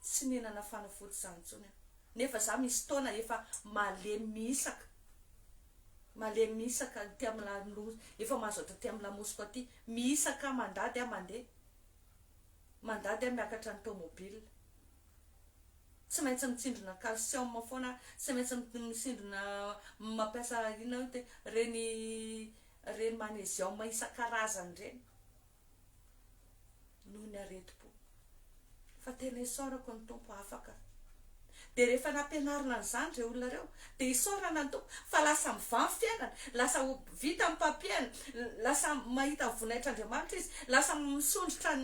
tsy ninana fanafody zany tsony nefa za misy fotoana efa malemy misaka ty amin'ny lamozy efa mahazoatra ty amin'ny lamosiko aty misaka mandady mandady miakatra ny tomobile tsy maintsy mitsindrona calcium foana tsy maintsy mitsindrona mampiasa inona te reny magnesium isan-karazany reny noho ny areti-po fa tena isaorako ny tompo afaka de rehefa nampianarina an'izany re olona reo de isaorana ny tompo fa lasa mivamy fiainana lasa vita amin'ny papieny lasa mahita voninaitr'Andriamanitra izy lasa misondrotra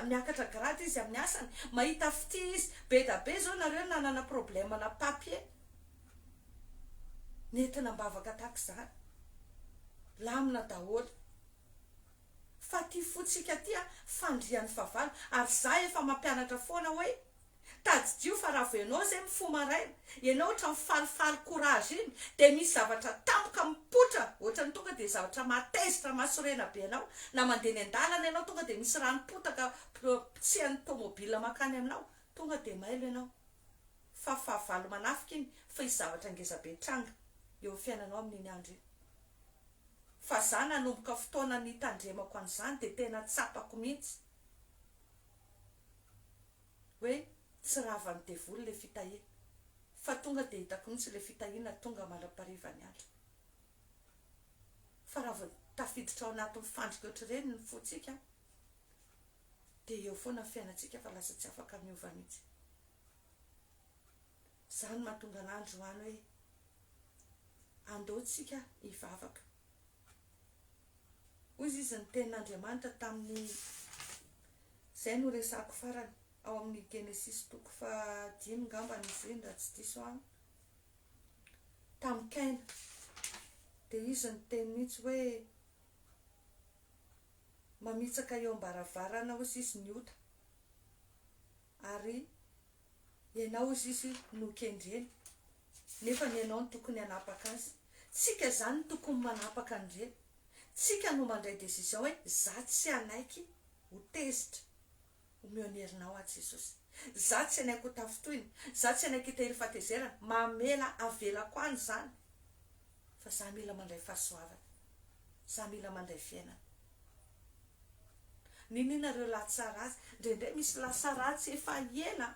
miakatra grady izy amin'ny asany mahita fity izy be da be zao nareo nanana problema na papie nentina mbavaka tahaka zany lamina daholo fa ty fotsika ty fandrian'ny favalo ary za efa mampianatra foana hoe tadidio fa raha venao zay mifomaraina ianao ohatra mifalifaly courage iny dia misy zavatra tampoka mipotra ohatra ny tonga dia zavatra matezitra masorena be anao na mandeha ny an-dalana ianao tonga dia misy rano potaka tsihan'ny tomobila makany aminao tonga dia mailo ianao fa fahavalo manafika iny fa izy zavatra ngezabe tranga eo fiainanao amin'iny andro iny fa za nanomboka fotoana ny tandremako an'izany dia tena tsapako mihitsy hoe tsy ravany devoly le fitahiana fa tonga dia hitako mihitsy le fitahiana tonga mandrapariva ny andro fa raha tafiditra ao anatin'ny fandrika ohatr'ireny ny fotsika dia eo foana fiainantsika fa lasa tsy afaka miova mihitsy zany mahatonga n'andro any hoe andeotsika hivavaka ozy izy ny tenin'Andriamanitra tamin'ny zay no resako farany ao amin'ny Genesis toko 5 ngamba izy iny raha tsy diso any tamin'ny Kaina dia izy ny teny mihitsy hoe mamitsaka eo ambaravarana ozy izy ny ota ary ianao ozy izy nokendreny nefa ny ianao ny tokony hanapaka azy tsika zany ny tokony manapaka an'ireny tsika no mandray décision hoe za tsy anaiky ho tezitra omeo ny herinao azy Jesosy za tsy anaiky ho tafitoyny za tsy anaiky hitehiry fahatezerana mamela avelako any zany fa za mila mandray fahasoavana za mila mandray fiainana ninonareo latsara azy ndraindray misy lasa ratsy efa ela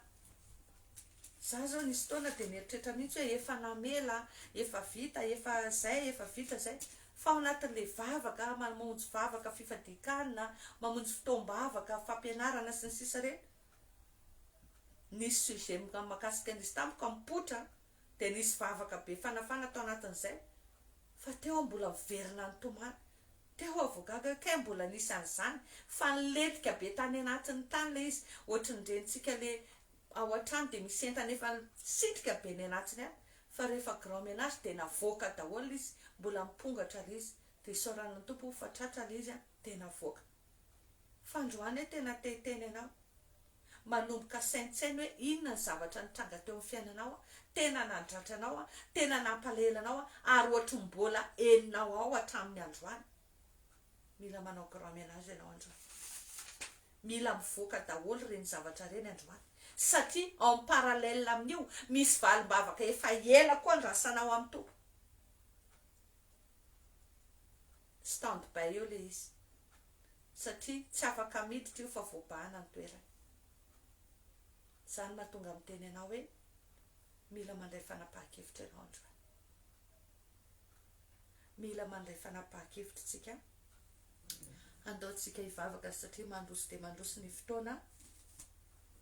za zao nisy taona dia mieritreritra mihitsy hoe efa namela efa vita efa vita zay fa ao anatin'le vavaka mamonjy vavaka fifadikanina mamonjy fotoam-bavaka fampianarana sy ny sisa reny nisy sujet makasika nisy tampoka mipotra dia nisy vavaka be fanafana tao anatin'izay fa teo mbola miverina ny tomany teo avogaga kay mbola nisy an'izany fa niletika be tany anatin'ny tany le izy ohatrany rentsika le ao an-trano dia misy entana efa sitrika be ny anatiny any fa rehefa grand ménage dia navoaka daholo izy mbola mipongatra le izy dia isaoran'ny tompo fa tratra le izy dia navoaka fa androany hoe tena teteny anao manomboka saintsainy hoe inona ny zavatra nitranga teo amin'ny fiainanao tena nandratra anao tena nampalahelo anao ary ohatra mbola eninao ao hatramin'ny androany mila manao grand ménage ianao androany mila mivoaka daholo reny zavatra reny androany satria en parallèle amin'io misy valim-bavaka efa ela koa ny rasanao amin'ny tompo stand by eo le izy satria tsy afaka miditra io fa voabahana ny toerana zany mahatonga miteny anao hoe mila mandray fanapahan-kevitra ianao androany mila mandray fanapahan-kevitra tsika andaotsika hivavaka satria mandroso dia mandroso ny fotoana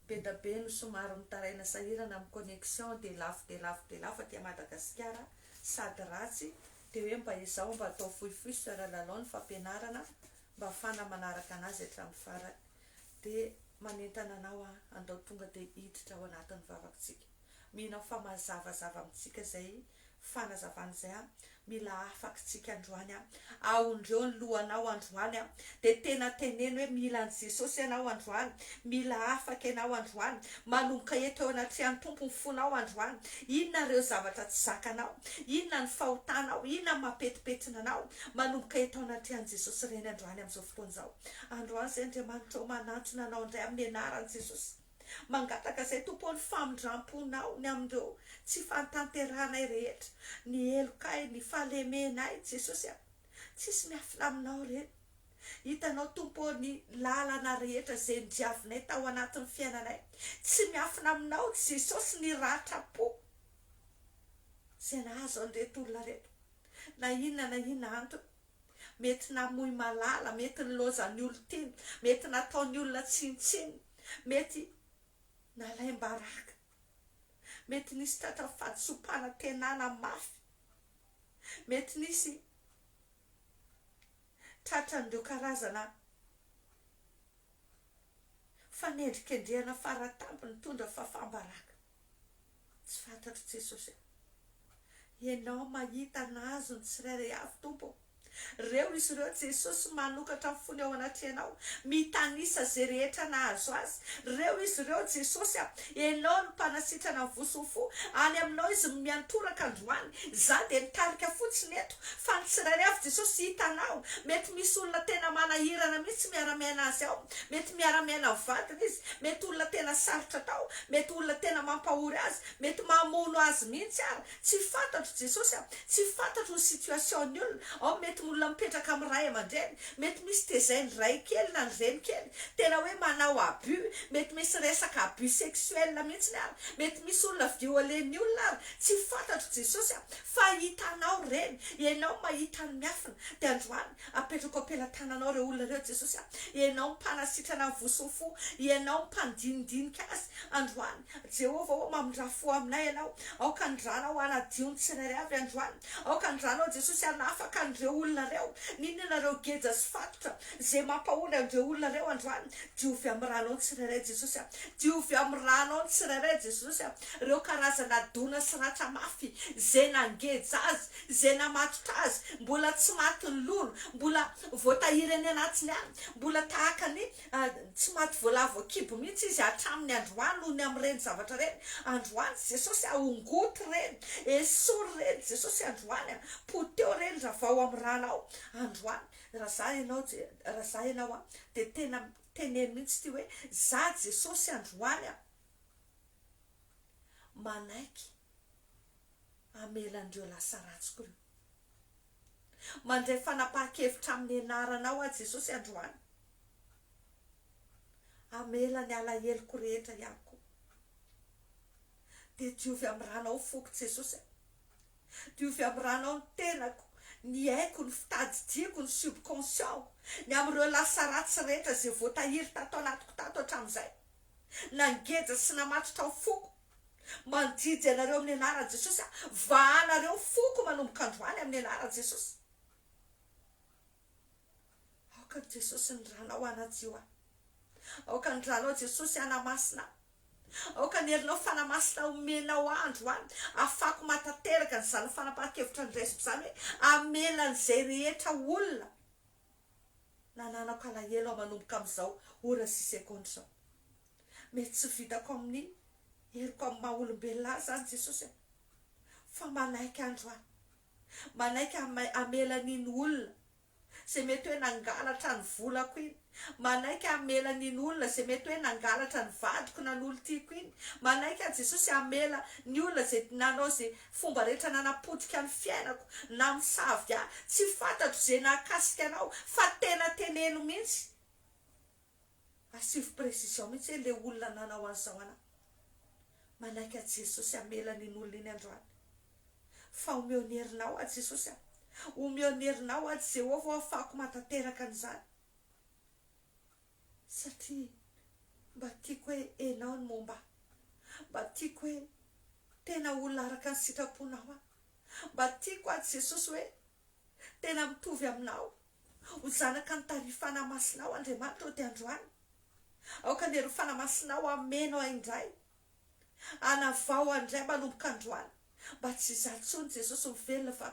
be da be no somary mitaraina sahirana amin'ny connexion dia lafo dia Madagasikara sady ratsy dia hoe mba izao mba atao fohifohy saralalao ny fampianarana mba afana manaraka anazy hatramin'ny farany dia manentana anao andao tonga dia hiditra ao anatin'ny vavakantsika mihinao fa mazavazava amintsika zay fanazavana zay mila afaka tsika androany aondreo ny lohanao androany dia tena teneny hoe mila ny Jesosy ianao androany mila afaka ianao androany manomboka eto eo anaty any tompo ny fonao androany inona reo zavatra tsy zakanao inona ny fahotanao inona mapetipetina anao manomboka eto anaty any Jesosy reny androany amin'izao fotoana izao androany zay Andriamanitra manatona anao indray amin'ny anaran'i Jesosy mangataka zay tompo ny famindram-ponao ny amindreo tsy fantanteranay rehetra ny elokay ny falemenay Jesosy tsisy miafina aminao reny hitanao tompo ny lalana rehetra zay nidiavinay tao anatin'ny fiainanay tsy miafina aminao Jesosy ny ratrapo zay nahazo an'ireto olona reto na inona antony mety namoy malala mety nilozan'ny olon-tiny mety nataon'ny olona tsinitsiny mety nalaim-baraka mety nisy tratra fadisopana tenana mafy mety nisy tratran'ireo karazana fanendrikendrehana faratampy nitondra fafambaraka tsy fantatro Jesosy ianao mahita nazo ny tsirairay avy tompo reo izy ireo Jesosy manokatra mifony ao anaty ianao, mitanisa zay rehetra nahazo azy. Reo izy ireo Jesosy ianao no mpanasitrana ny vosofo, any aminao izy miantoraka androany. Za de mitarika fotsiny eto fa ny tsirairay avy Jesosy hitanao. Mety misy olona tena manahirana mihitsy miara-miaina azy ao, mety miara-miaina vadiny izy, mety olona tena sarotra tao, mety olona tena mampahory azy, mety mamono azy mihitsy ary tsy fantatro Jesosy, tsy fantatro ny situation'ny olona. Ao mety olona mipetraka amin'ny ray aman-dreny, mety misy tezainy ray kely na ny reny kely, tena hoe manao abus, mety misy resaka abus sexuel mihitsy ary, mety misy olona violen'ny olona ary tsy fantatro Jesosy, fa hitanao reny. Ianao mahita ny miafina, de androany apetrako ampelantananao reo olona reo Jesosy, ianao mpanasitrana ny vosofo, ianao mpandinidinika azy. Androany Jehova ho mamindrafo aminay ianao, aoka andranao anadio ny tsirairay avy androany, aoka andranao Jesosy anafaka an'ireo olona reo, ninonareo geja sy fatotra zay mampahory an'ireo olona reo androany. Diovy amin'ny ranao ny tsirairay Jesosy, diovy amin'ny ranao ny tsirairay Jesosy, reo karazana dona sy ratra mafy zay nangeja azy, zay namatotra azy, mbola tsy maty ny lolo, mbola voatahiry any anatiny any, mbola tahaka ny tsy maty voalavo kibo mihitsy izy hatraminy androany noho ny amin'ireny zavatra reny. Androany Jesosy ongoty reny, esory reny Jesosy androany, poteo reny raha vao amin'ny ranao androany. Raha za ianao de tena teneny mihitsy ty hoe za Jesosy androany manaiky amelandreo lasa ratsiko reo, mandray fanapahan-kevitra amin'ny anaranao Jesosy androany, amela ny alaheloko rehetra ihany, de diovy amin'ny ranao foko Jesosy, diovy amin'ny ranao ny tenako, ny haiko, ny fitadidiako, ny subconscient, ny amin'ireo lasa ratsy rehetra zay voatahiry tato anatiko tato hatramin'izay, nangeja sy namatotra ny foko. Mandidy anareo amin'ny anaran'i Jesosy, vahanareo foko manomboka androany amin'ny anaran'i Jesosy. Aoka Jesosy ny ranao anadio, aoka ny ranao Jesosy anamasina, aoka ny herinao fanamasina omenao androany, afako matateraka n'izany fanapahan-kevitra ny resiko zany hoe amela n'izay rehetra olona nananako alahelo manomboka amin'izao ora sy sekondy zao. Mety tsy vitako amin'iny heriko amin'ny maha-olombelona zany Jesosy, fa manaiky androany, manaiky amela n'iny olona zay mety hoe nangalatra ny volako iny, manaiky amela n'iny olona zay mety hoe nangalatra ny vadiko na ny olo tiako iny, manaiky Jesosy amela ny olona zay nanao zay fomba rehetra nanapotika ny fiainako na misavy tsy fantatro zay nakasika anao, fa tena teneno mihitsy asivy précision mihitsy le olona nanao an'izao ana. Manaiky Jesosy amela n'iny olona iny androany, fa omeo ny herinao Jesosy, omeo ny herinao Jehova afako matateraka an'izany, satria mba tiako hoe enao ny momba, mba tiako hoe tena olona araka ny sitraponao, mba tiako Jesosy hoe tena mitovy aminao, ho zanaka ny tarifana masinao Andriamanitra ody androany, aoka ny hery fanamasinao amenao indray, anavao andray manomboka androany, mba tsy zatsony Jesosy mivelona fa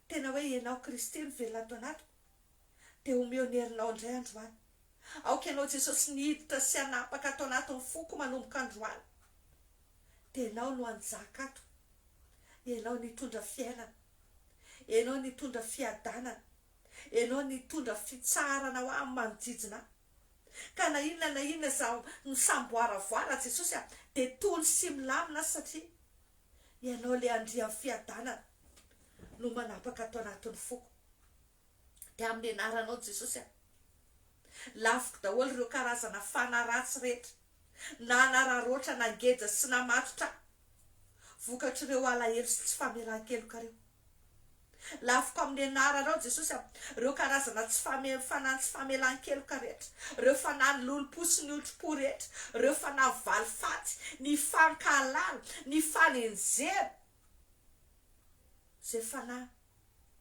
tena hoe ianao Kristy mivelona ato anatiko, de omeo ny herinao indray androany. Aoka ianao Jesosy nihiditra sy anapaka ato anatin'ny foko manomboka androany, de ianao no anjaka ato, ianao nitondra fiainana, ianao nitondra fiadanana, ianao nitondra fitsarana ho amin'ny manodidina, ka na inona za misamboaravoara Jesosy de tony sy milamina satria ianao le andria fiadanana no manapaka ato anatin'ny foko. De amin'ny anaranao Jesosy lafiko daholo ireo karazana fanaratsy rehetra, na nararoatra, nangeja sy namatotra, vokatra ireo alahelo sy tsy famelan-keloka reo. Lafiko amin'ny anaranao Jesosy ireo karazana tsy famelan-keloka rehetra, ireo fanahy lolo-po sy ny otro-po rehetra, ireo fanahy valifaty, ny fankalana, ny fanenjera, zay fanahy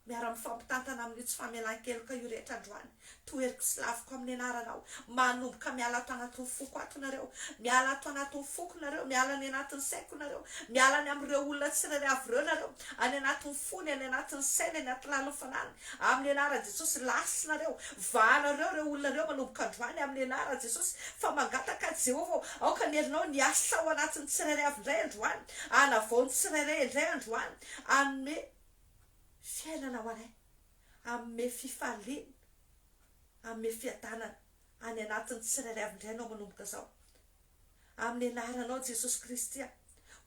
miara-mifampitantana amin'ny tsy famelan-keloka io rehetra androany toeriko sy laviko amin'ny anaranao manomboka miala ato anatin'ny foko ato nareo miala ato anatin'ny foko nareo miala any anatin'ny saiko nareo miala any amin'ireo olona tsirairay avy ireo nareo any anatin'ny fony any anatin'ny saina any anaty lalonfanany amin'ny anaran'i Jesosy lasy nareo vahanareo ireo olona reo manomboka androany amin'ny anaran'i Jesosy fa mangataka Jehovah aoka ny herinao ny asa ao anatin'ny tsirairay avy indray androany anavaony tsirairay indray androany anome fiainana ho anay amin'ny fifaliana amin'ny fiadanana any anatin'ny tsirairay avy indray anao manomboka zao amin'ny anaranao Jesosy Kristy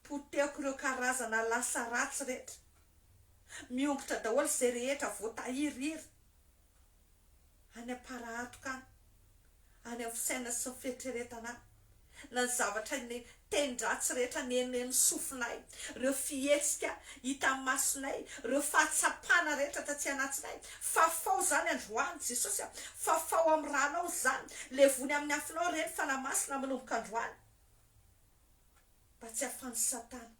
poteko ireo karazana lasa ratsy rehetra miongotra daholo zay rehetra voatahiriry any am-paraatoka any amin'ny fisaina sy ny fietreretana na ny zavatra ny teny-dratsy rehetra neneny sofinay ireo fihetsika hita amin'ny masonay ireo fahatsapana rehetra tatsy anatsinay fafao zany androany Jesosy fafao amin'ny ranao zany levony amin'ny afinao reny fanamasina manomboka androany mba tsy hafan'ny Satana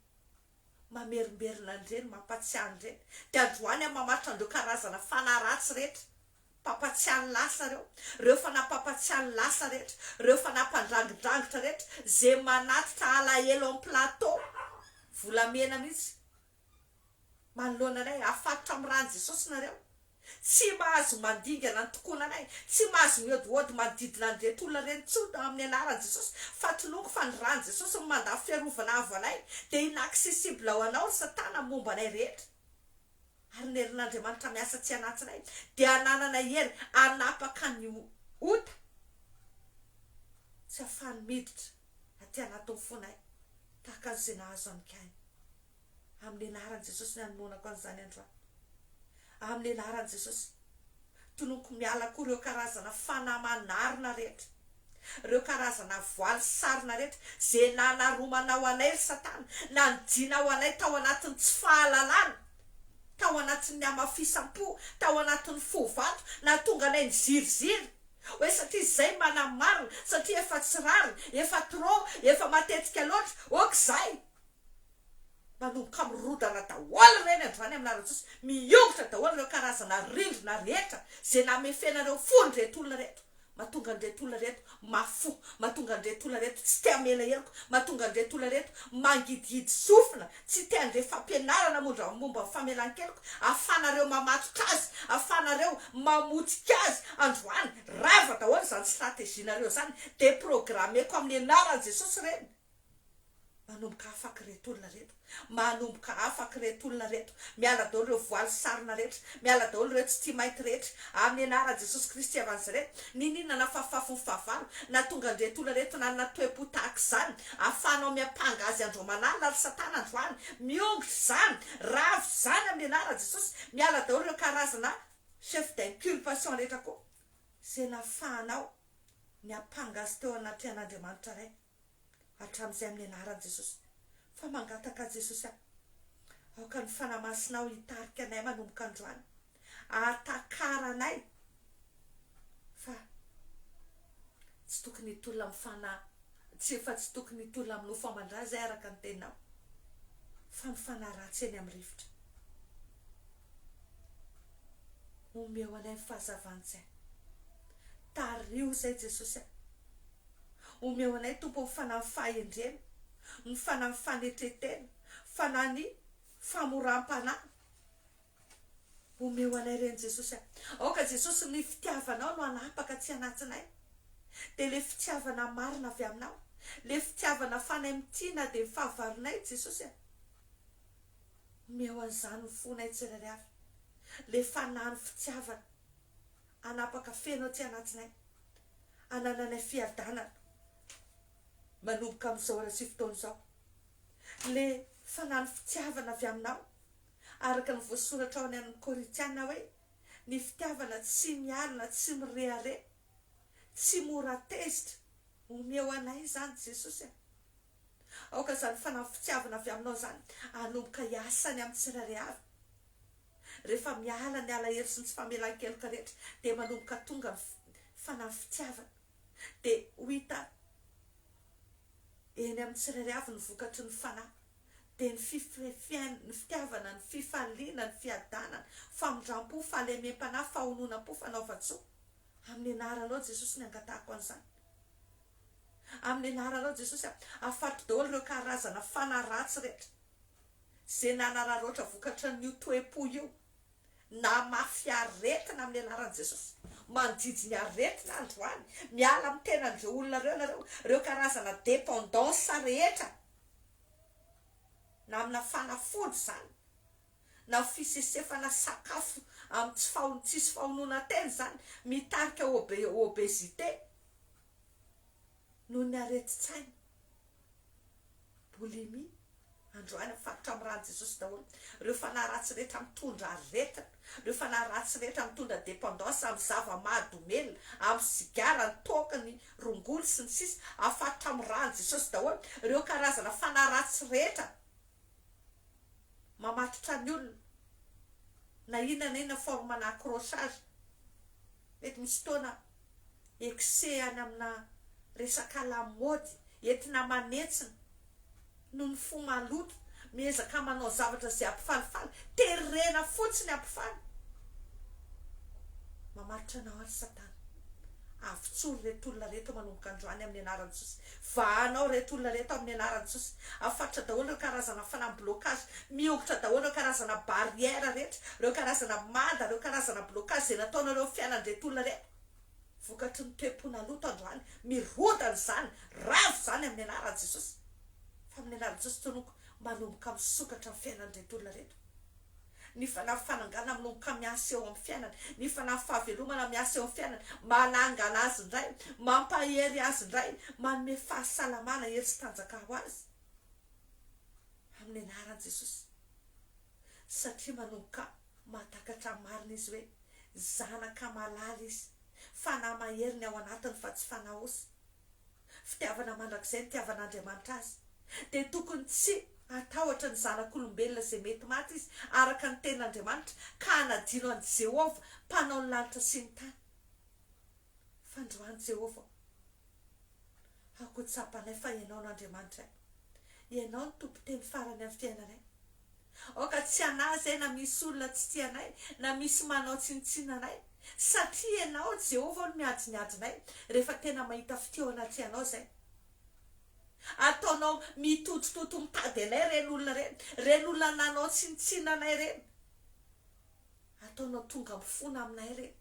mamerimberina andreny mampatsiahany reny de androany mamatra andreo karazana fanaratsy rehetra papatsiahany lasa reo fanapapatsiahany lasa rehetra reo fanapandrangidrangitra rehetra zay manatitra alahelo amin'ny plateau volamena mihitsy manoloana anay afatotra amin'ny rano Jesosy nareo tsy mahazo mandingana ny tokonanay tsy mahazo mihodihody manodidina an'ireto olona reny tsoda amin'ny anaran'i Jesosy fa tonoko fa ny rano Jesosy ny mandafy fiarovana avo anay de inaccessible ao anao Satana momba anay rehetra ary ny herin'Andriamanitra miasa tsy anatinay de ananana hery anapaka ny ota tsy afahany miditra aty anatin'ny fonay tahaka izay nahazo amin'ikainy amin'ny anaran'i Jesosy ny anonako an'izany androany amin'ny anaran'i Jesosy tonoko miala koa ireo karazana fanamanarina rehetra ireo karazana voaly sarina rehetra zay nanaromanao anay Satana nandiana ao anay tao anatin'ny tsy fahalalana tao anatin'ny amafisam-po tao anatin'ny fovato na tonga anay ny ziriziry hoe satria zay manamarina satria efa tsy rariny efa trop efa matetika loatra ok'izay manomboka mirodana daholo reny androany amin'ny anaran'i Jesosy miongotra daholo ireo karazana rindrina rehetra zay namefenareo fony reto olona reto mahatonga an'ireto olona reto mafo mahatonga an'ireto olona reto tsy tea mela heloko mahatonga an'ireto olona reto mangidihidy sofina tsy tea andre fampianarana momba famelan-keloko afanareo mamatotra azy afanareo mamotika azy androany rava daholo zany strategianareo zany de programmeko amin'ny anaran'i Jesosy reny manomboka afaka reto olona reto manomboka afaka reto olona reto miala daholo ireo voaly sarina rehetra miala daholo ireo tsy tia mainty rehetra amin'ny anaran'i Jesosy Kristy avy Nazareta ninona na fafafo ny fahavalo na tonga an'ireto olona reto na natoepo tahaka izany afanao miapanga azy andro manalina ary Satana androany miongotra zany ravo zany amin'ny anaran'i Jesosy miala daholo ireo karazana chef d'inculpation rehetra koa zay nafahanao miapanga azy teo anaty an'Andriamanitra ray hatramin'izay amin'ny anaran'i Jesosy fa mangataka Jesosy aoka ny fanamasinao hitarika anay manomboka androany atakaranay fa tsy tokony hitolona mifana tsy tokony hitolona amin'ny fomban-draza araka ny teninao fa mifanaratsy eny amin'ny rivotra omeo anay fahazavantsay tario zay Jesosy omeo anay tompo mifana fahendrena mifana mifanetretena fanany famoram-panahy omeo anay reny Jesosy aoka Jesosy ny fitiavanao no anapaka tsy anatsinay de le fitiavana marina avy aminao le fitiavana fanay mitiana de fahavarinay Jesosy omeo an'izany ny fonay tsirairay avy le fanany fitiavana anapaka fenao tsy anatsinay anananay fiadanana manomboka amin'izao ara sy fotoana izao le fanany fitiavana avy aminao araka ny voasoratra ao any amin'ny Korintiana hoe ny fitiavana tsy mialina tsy mirehare tsy mora tezitra omeo anay zany Jesosy aoka zany fanany fitiavana avy aminao zany anomboka hiasany amin'ny tsirairay avy rehefa miala ny alahelo sy ny tsy famelan-keloka rehetra de manomboka tonga fanany fitiavana de ho hita eny amin'ny tsirairay avy ny vokatry ny fanahy dia ny fitiavana, ny fifaliana, ny fiadanana, famindram-po, fahalemem-panahy, fahononam-po, fanaova-tsoa amin'ny anaranao Jesosy ny angatahako an'izany. Amin'ny anaranao Jesosy afato daholo ireo karazana fanaratsy rehetra izay nanararoatra vokatra n'io toe-po io, na mafy aretina amin'ny anaran'i Jesosy, manodidiny aretina androany, miala amin'ny tenan'ireo olona ireo nareo, ireo karazana dépendance rehetra, na amina fanafody izany, na fisesefana sakafo amin'ny tsisy fahonona tena izany, mitarika obésité noho ny areti-tsaina, boulimie, androany afatotra amin'ny ran'i Jesosy daholo ireo fanaratsy rehetra mitondra aretina, ireo fanaratsy rehetra mitondra dépendance amin'ny zava-mahadomelina, amin'ny sigara, ny toaka, ny rongolo sy ny sisa, afatotra amin'ny ran'i Jesosy daholo ireo karazana fanaratsy rehetra mamatotra ny olona, na inona forme na accrochage, mety misy fotoana excès any amina resaka lamaody, entina manetsina noho ny fo maloto, miezaka manao zavatra izay ampifalifaly, terena fotsiny ampifaly, mamatotra anao ary Satana. Avotsory reto olona reto manomboka androany amin'ny anaran'i Jesosy, vahanao reto olona reto amin'ny anaran'i Jesosy, afatotra daholo ireo karazana fanamblokage, miogotra daholo ireo karazana barrière rehetra, ireo karazana mada, ireo karazana blokage izay nataonareo fiainan'ireto olona reto, vokatry ny toe-pona loto androany, mirodana izany, ravo izany amin'ny anaran'i Jesosy. Fa amin'ny anaran'i Jesosy tonoko manomboka misokatra amin'ny fiainan'ireto olona reto, ny fananganana manomboka miasa eo amin'ny fiainana, ny fahavelomana miasa eo amin'ny fiainana, manangana azy indray, mampahery azy indray, manome fahasalamana, hery sy tanjaka ho azy amin'ny anaran'i Jesosy. Satria manomboka mahatakatra marina izy hoe zanaka malala izy, fanahy mahery ny ao anatiny fa tsy fanaosy, fitiavana mandrakizay ny tiavan'Andriamanitra azy, dia tokony tsy atahotra ny zanak'olombelona izay mety maty izy araka ny ten'Andriamanitra, ka hanadino an'i Jehova mpanao ny lanitra sy ny tany. Fandroany Jehova, hakotsapanay fa ianao n'Andriamanitra, ianao ny tompo-teny farany amin'ny fiainanay. Oka tsy anazy na misy olona tsy tianay, na misy manao tsinitsinanay, satria ianao Jehova no miadinadinay rehefa tena mahita fitiavana aty anao zay. Ataonao mitotototo mitady anay reny olona nanao tsinitsinanay reny, ataonao tonga mifona aminay reny,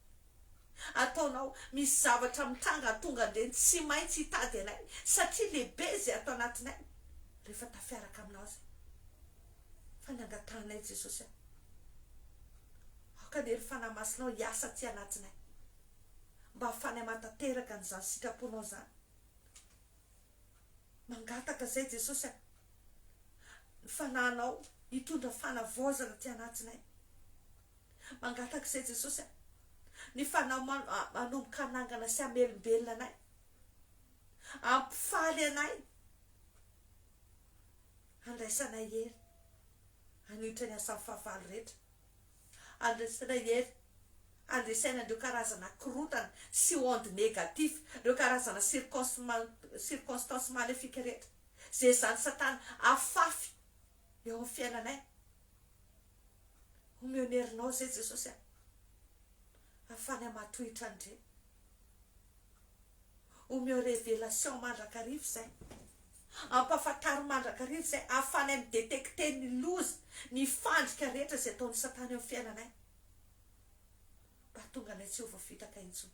ataonao misy zavatra mitranga tonga ndreny tsy maintsy hitady anay, satria lehibe zay atao anatinay rehefa tafiaraka aminao zay. Fa nangatanay Jesosy, aoka dia ry fanamasinao hiasa ty anatinay, mba hafanay matateraka n'izany sitraponao zany. Mangataka zay Jesosy, ny fananao hitondra fanavozana ty anatinay. Mangataka zay Jesosy, ny fanao manomboka hanangana sy hamelombelona anay, ampifaly anay, andraisanay hery haniotra ny asan'ny fahavalo rehetra, andraisanay hery andresaina ireo karazana korotana sy onde négatif, ireo karazana circonstance maléfique rehetra, zay zany Satana afafy eo amin'ny fiainanay. Homenerinao zay Jesosy, afany amatohitra andre, omeo révélation mandrakarivo zay, ampafantaro mandrakarivo zay, afany amin'ny détecter ny loza, ny fandrika rehetra zay ataon'ny Satana eo amin'ny fiainanay, mba tonga anay tsy ho voafitaka intsony.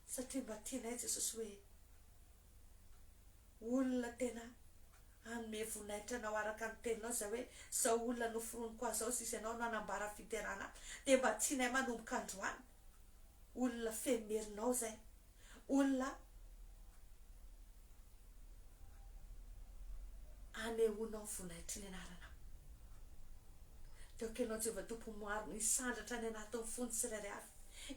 Satria mba tianay Jesosy hoe olona tena hanome voninahitra anao araka ny teninao zay hoe zao olona noforoniko azao sisy ianao no hanambara fiterana, dia mba tianay manomboka androany olona femerinao zay, olona anehoanao voninahitry ny anarana. Teo kenao Jehova tompo maro misandratra ny anatin'ny fony tsirairay avy,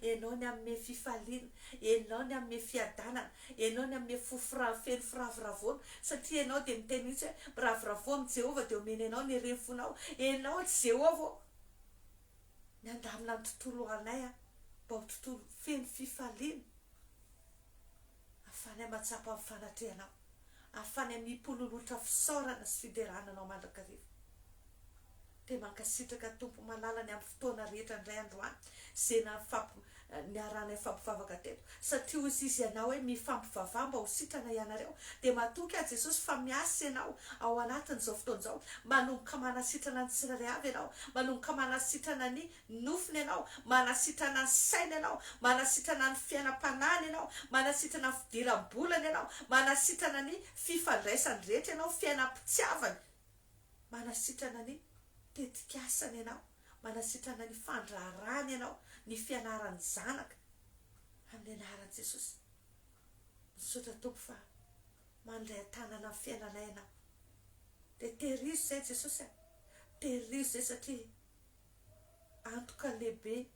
ianao ny amin'ny fifaliana, ianao ny amin'ny fiadanana, ianao ny amin'ny feno firavoravona, satria ianao dia miteny mihitsy hoe miravoravo amin'ny Jehova dia omeny ianao ny renfonao. Ianao Jehova ny andamina ny tontolo anay, mba ho tontolo feno fifaliana, afanay matsapa amin'ny fanatrehanao, afany amipololotra fisaorana sy fiderananao mandrakariva. Dia mankasitraka tompo malalany amin'ny fotoana rehetra indray androany izay niarana fampivavaka teto, satria hozy izy ianao hoe mifampivavah mba ho sitrana ianareo, dia matoky a Jesosy fa miasa ianao ao anatin'izao fotoan'izao, manomboka manasitrana ny tsirairay avy ianao, manomboka manasitrana ny nofiny ianao, manasitrana ny saina ianao, manasitrana ny fiainam-panany ianao, manasitrana ny fidiram-bolana ianao, manasitrana ny fifandraisany rehetra ianao, fiainam-pitiavany, manasitrana ny tetikasany ianao, manasitrana ny fandraharany ianao, ny fianarany zanaka amin'ny anaran'i Jesosy. Misaotra Tompo fa mandray tanana amin'ny fiainanay ianao. Dia tehirizo izay Jesosy, tehirizo izay satria antoka lehibe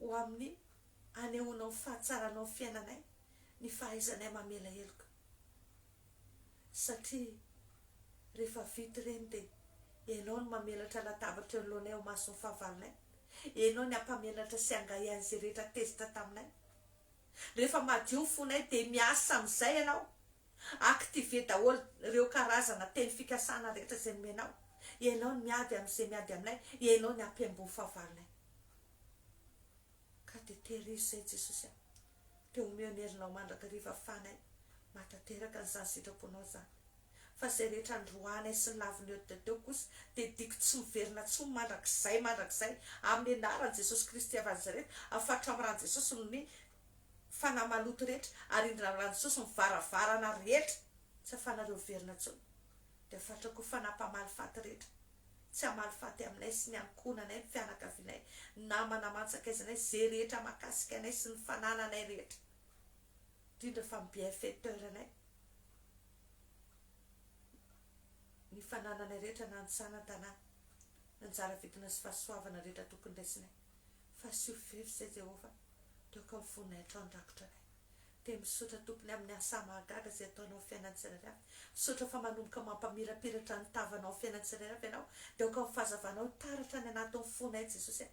ho amin'ny anehoanao ny fahatsaranao amin'ny fiainanay, ny fahaizanay mamela heloka. Satria rehefa vita ireny dia ianao no mamelatra latabatra eo alohanay ho mason'ny fahavalonay, ianao ny ampamelatra sy angay an'izay rehetra tezitra taminay. Rehefa madio ny fonay dia miasa amin'izay ianao, active daholo ireo karazana teny fikasana rehetra izay nomenao, ianao ny miady amin'izay miady aminay, ianao ny ampiambony fahavalonay. Ka dia tehirizo izay Jesosy, dia omeo ny herinao mandrakariva fanay matateraka an'izany sitraponao zany. Fa izay rehetra androanay sy ny laviny eo teo kosa dia diko tsy miverina intsony mandrakizay amin'ny anaran'i Jesosy Kristy avy Nazareta, afatra amin'ny ran'i Jesosy no ny fanahy maloto rehetra, ary indrina amin'ny ran'i Jesosy mivaravarana rehetra, tsy afanareo verina intsony. Dia afatra koa fanahy-pamalifaty rehetra, tsy hamalifaty aminay sy ny ankonanay, ny fianakavinay, namana mantsakaizanay, izay rehetra makasika anay sy ny fanananay rehetra, indrindra fa ny bienfaiteur-anay, ny fanananay rehetra na ny tsanantana, ny anjara vidina sy fahasoavana rehetra tokony raisinay. Fa sy ho vevy izay Jehova, teo ka mivonay hatrao an-drakotra anay. Dia misaotra Tompony amin'ny asa mahagaga izay ataonao fiainan'ny tsirairay avy. Misaotra fa manomboka mampamirapiratra ny tavanao fiainan'ny tsirairay avy ianao, teo ka mifahazavanao taratra ny anatin'ny fonay Jesosy,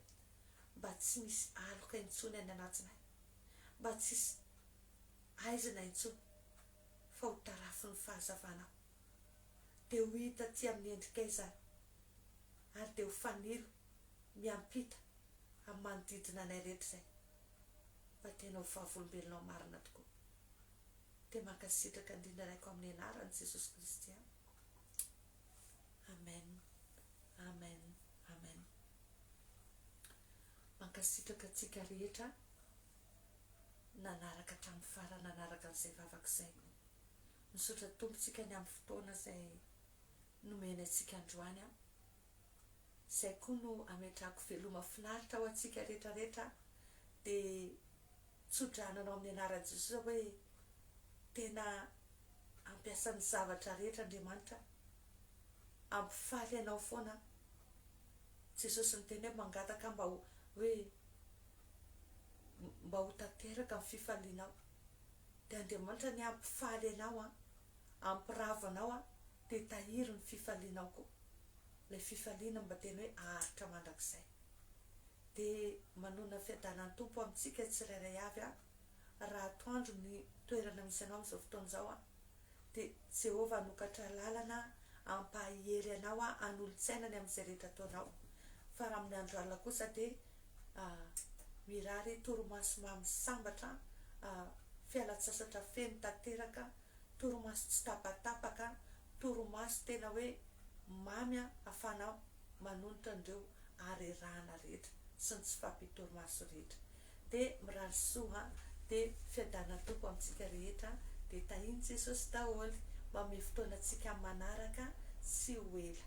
mba tsy misy aloka intsony any anatinay, mba tsisy aizina intsony, fa ho tarafin'ny fahazavanao. Dia ho hita aty amin'ny endrika izany, ary dia ho fanilo miampita amin'ny manodidina anay rehetra izay, mba tena ho fahavolombelonao marina tokoa. Dia mankasitraka indrindra raiko amin'ny anaran'i Jesosy Kristy. Amen, amen, amen. Mankasitraka antsika rehetra nanaraka hatramin'ny farany, nanaraka an'izay vavak'izay. Misaotra Tompontsika ny amin'ny fotoana izay nomena antsika androany, izay koa no ametrahako veloma finaritra ho antsika rehetrarehetra, dia tsodrananao amin'ny anaran'i Jesosy hoe tena ampiasany zavatra rehetra Andriamanitra, ampifaly ianao foana. Jesosy ny teny hoe mangataka mba ho tanteraka amin'ny fifalianao, dia Andriamanitra ny ampifaly ianao, ampiravanao, dia tahiry ny fifalianao koa. Ilay fifaliana mba tena hoe aharitra mandrakizay. Dia manona fiadanan'ny Tompo amintsika tsirairay avy, raha atoandro ny toerana misy anao amin'izao fotoan'izao, dia Jehova hanokatra lalana ampahery anao, hanolo-tsainany amin'izay rehetra ataonao. Fa raha amin'ny andro alina kosa dia mirary torimaso mamy sambatra, fialan-tsasatra feno tanteraka, torimaso tsy tapatapaka, torimaso tena hoe mamy, ahafahanao manonotra an'ireo harerahana rehetra sy ny tsy fampitorimaso rehetra. Dia mirary soa, dia fiadanan'ny Tompo amintsika rehetra, dia tahiny Jesosy daholo mba ame fotoana antsika manaraka sy ho ela.